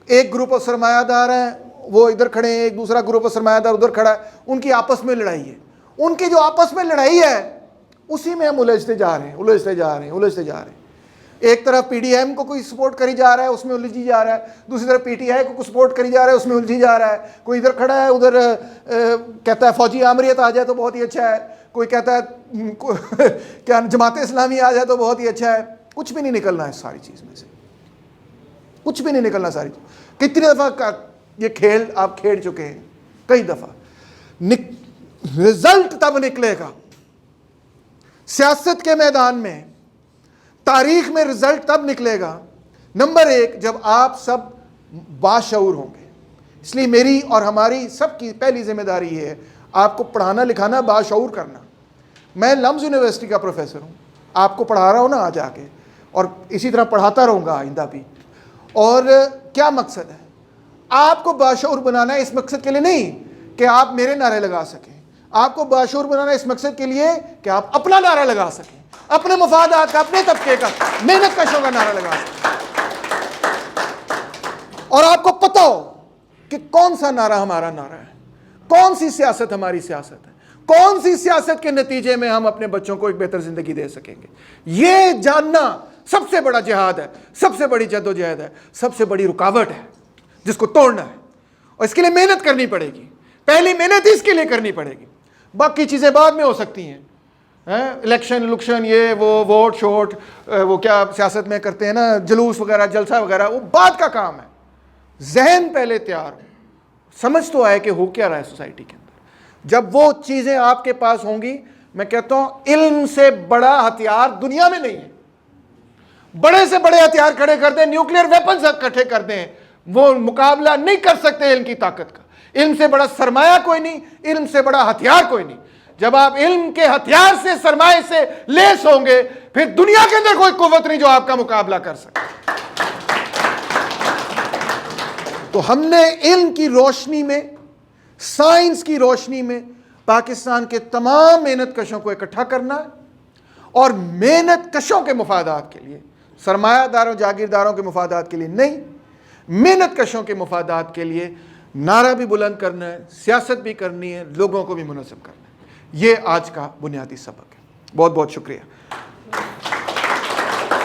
ایک گروپ آف سرمایہ دار ہیں وہ ادھر کھڑے ہیں, ایک دوسرا گروپ آف سرمایہ دار ادھر کھڑا ہے, ان کی آپس میں لڑائی ہے. ان کی جو آپس میں لڑائی ہے اسی میں ہم الجھتے جا رہے ہیں. ایک طرف پی ڈی ایم کو کوئی سپورٹ کری جا رہا ہے, اس میں الجھی جا رہا ہے, دوسری طرف پی ٹی آئی کو سپورٹ کری جا رہا ہے, اس میں الجھی جا رہا ہے. کوئی ادھر کھڑا ہے, ادھر کہتا ہے فوجی آمریت آ جائے تو بہت ہی اچھا ہے, کوئی کہتا ہے کیا جماعت اسلامی آ جائے تو بہت ہی اچھا ہے. کچھ بھی نہیں نکلنا ہے ساری چیز میں سے, کچھ بھی نہیں نکلنا ساری چیز. کتنی دفعہ یہ کھیل آپ کھیل چکے ہیں, کئی دفعہ. رزلٹ تب نکلے گا سیاست کے میدان میں, تاریخ میں رزلٹ تب نکلے گا نمبر 1 جب آپ سب باشعور ہوں گے. اس لیے میری اور ہماری سب کی پہلی ذمہ داری یہ ہے آپ کو پڑھانا لکھانا, باشعور کرنا. میں لمز یونیورسٹی کا پروفیسر ہوں, آپ کو پڑھا رہا ہوں نا آج آ کے, اور اسی طرح پڑھاتا رہوں گا آئندہ بھی. اور کیا مقصد ہے آپ کو باشعور بنانا ہے, اس مقصد کے لیے نہیں کہ آپ میرے نعرے لگا سکیں, آپ کو باشعور بنانا ہے اس مقصد کے لیے کہ آپ اپنا نعرہ لگا سکیں, اپنے مفادات کا, اپنے طبقے کا, محنت کشوں کا نعرہ لگا سکیں, اور آپ کو پتہ ہو کہ کون سا نعرہ ہمارا نعرہ ہے, کون سی سیاست ہماری سیاست ہے, کون سی سیاست کے نتیجے میں ہم اپنے بچوں کو ایک بہتر زندگی دے سکیں گے. یہ جاننا سب سے بڑا جہاد ہے, سب سے بڑی جدوجہد ہے, سب سے بڑی رکاوٹ ہے جس کو توڑنا ہے, اور اس کے لیے محنت کرنی پڑے گی. پہلی محنت اس کے لیے کرنی پڑے گی, باقی چیزیں بعد میں ہو سکتی ہیں. الیکشن لکشن یہ وہ ووٹ شوٹ وہ کیا سیاست میں کرتے ہیں نا, جلوس وغیرہ جلسہ وغیرہ, وہ بعد کا کام ہے. ذہن پہلے تیار ہو, سمجھ تو آئے کہ ہو کیا رہا ہے سوسائٹی کے اندر. جب وہ چیزیں آپ کے پاس ہوں گی, میں کہتا ہوں علم سے بڑا ہتھیار دنیا میں نہیں ہے. بڑے سے بڑے ہتھیار کھڑے کر دیں, نیوکلیئر ویپنز اکٹھے کر دیں, وہ مقابلہ نہیں کر سکتے علم کی طاقت کا. علم سے بڑا سرمایہ کوئی نہیں, علم سے بڑا ہتھیار کوئی نہیں. جب آپ علم کے ہتھیار سے, سرمایہ سے لیس ہوں گے, پھر دنیا کے اندر کوئی قوت نہیں جو آپ کا مقابلہ کر سکے. تو ہم نے علم کی روشنی میں, سائنس کی روشنی میں پاکستان کے تمام محنت کشوں کو اکٹھا کرنا ہے, اور محنت کشوں کے مفادات کے لیے, سرمایہ داروں جاگیرداروں کے مفادات کے لیے نہیں, محنت کشوں کے مفادات کے لیے نعرہ بھی بلند کرنا ہے, سیاست بھی کرنی ہے, لوگوں کو بھی منظم کرنا ہے. یہ آج کا بنیادی سبق ہے. بہت بہت شکریہ.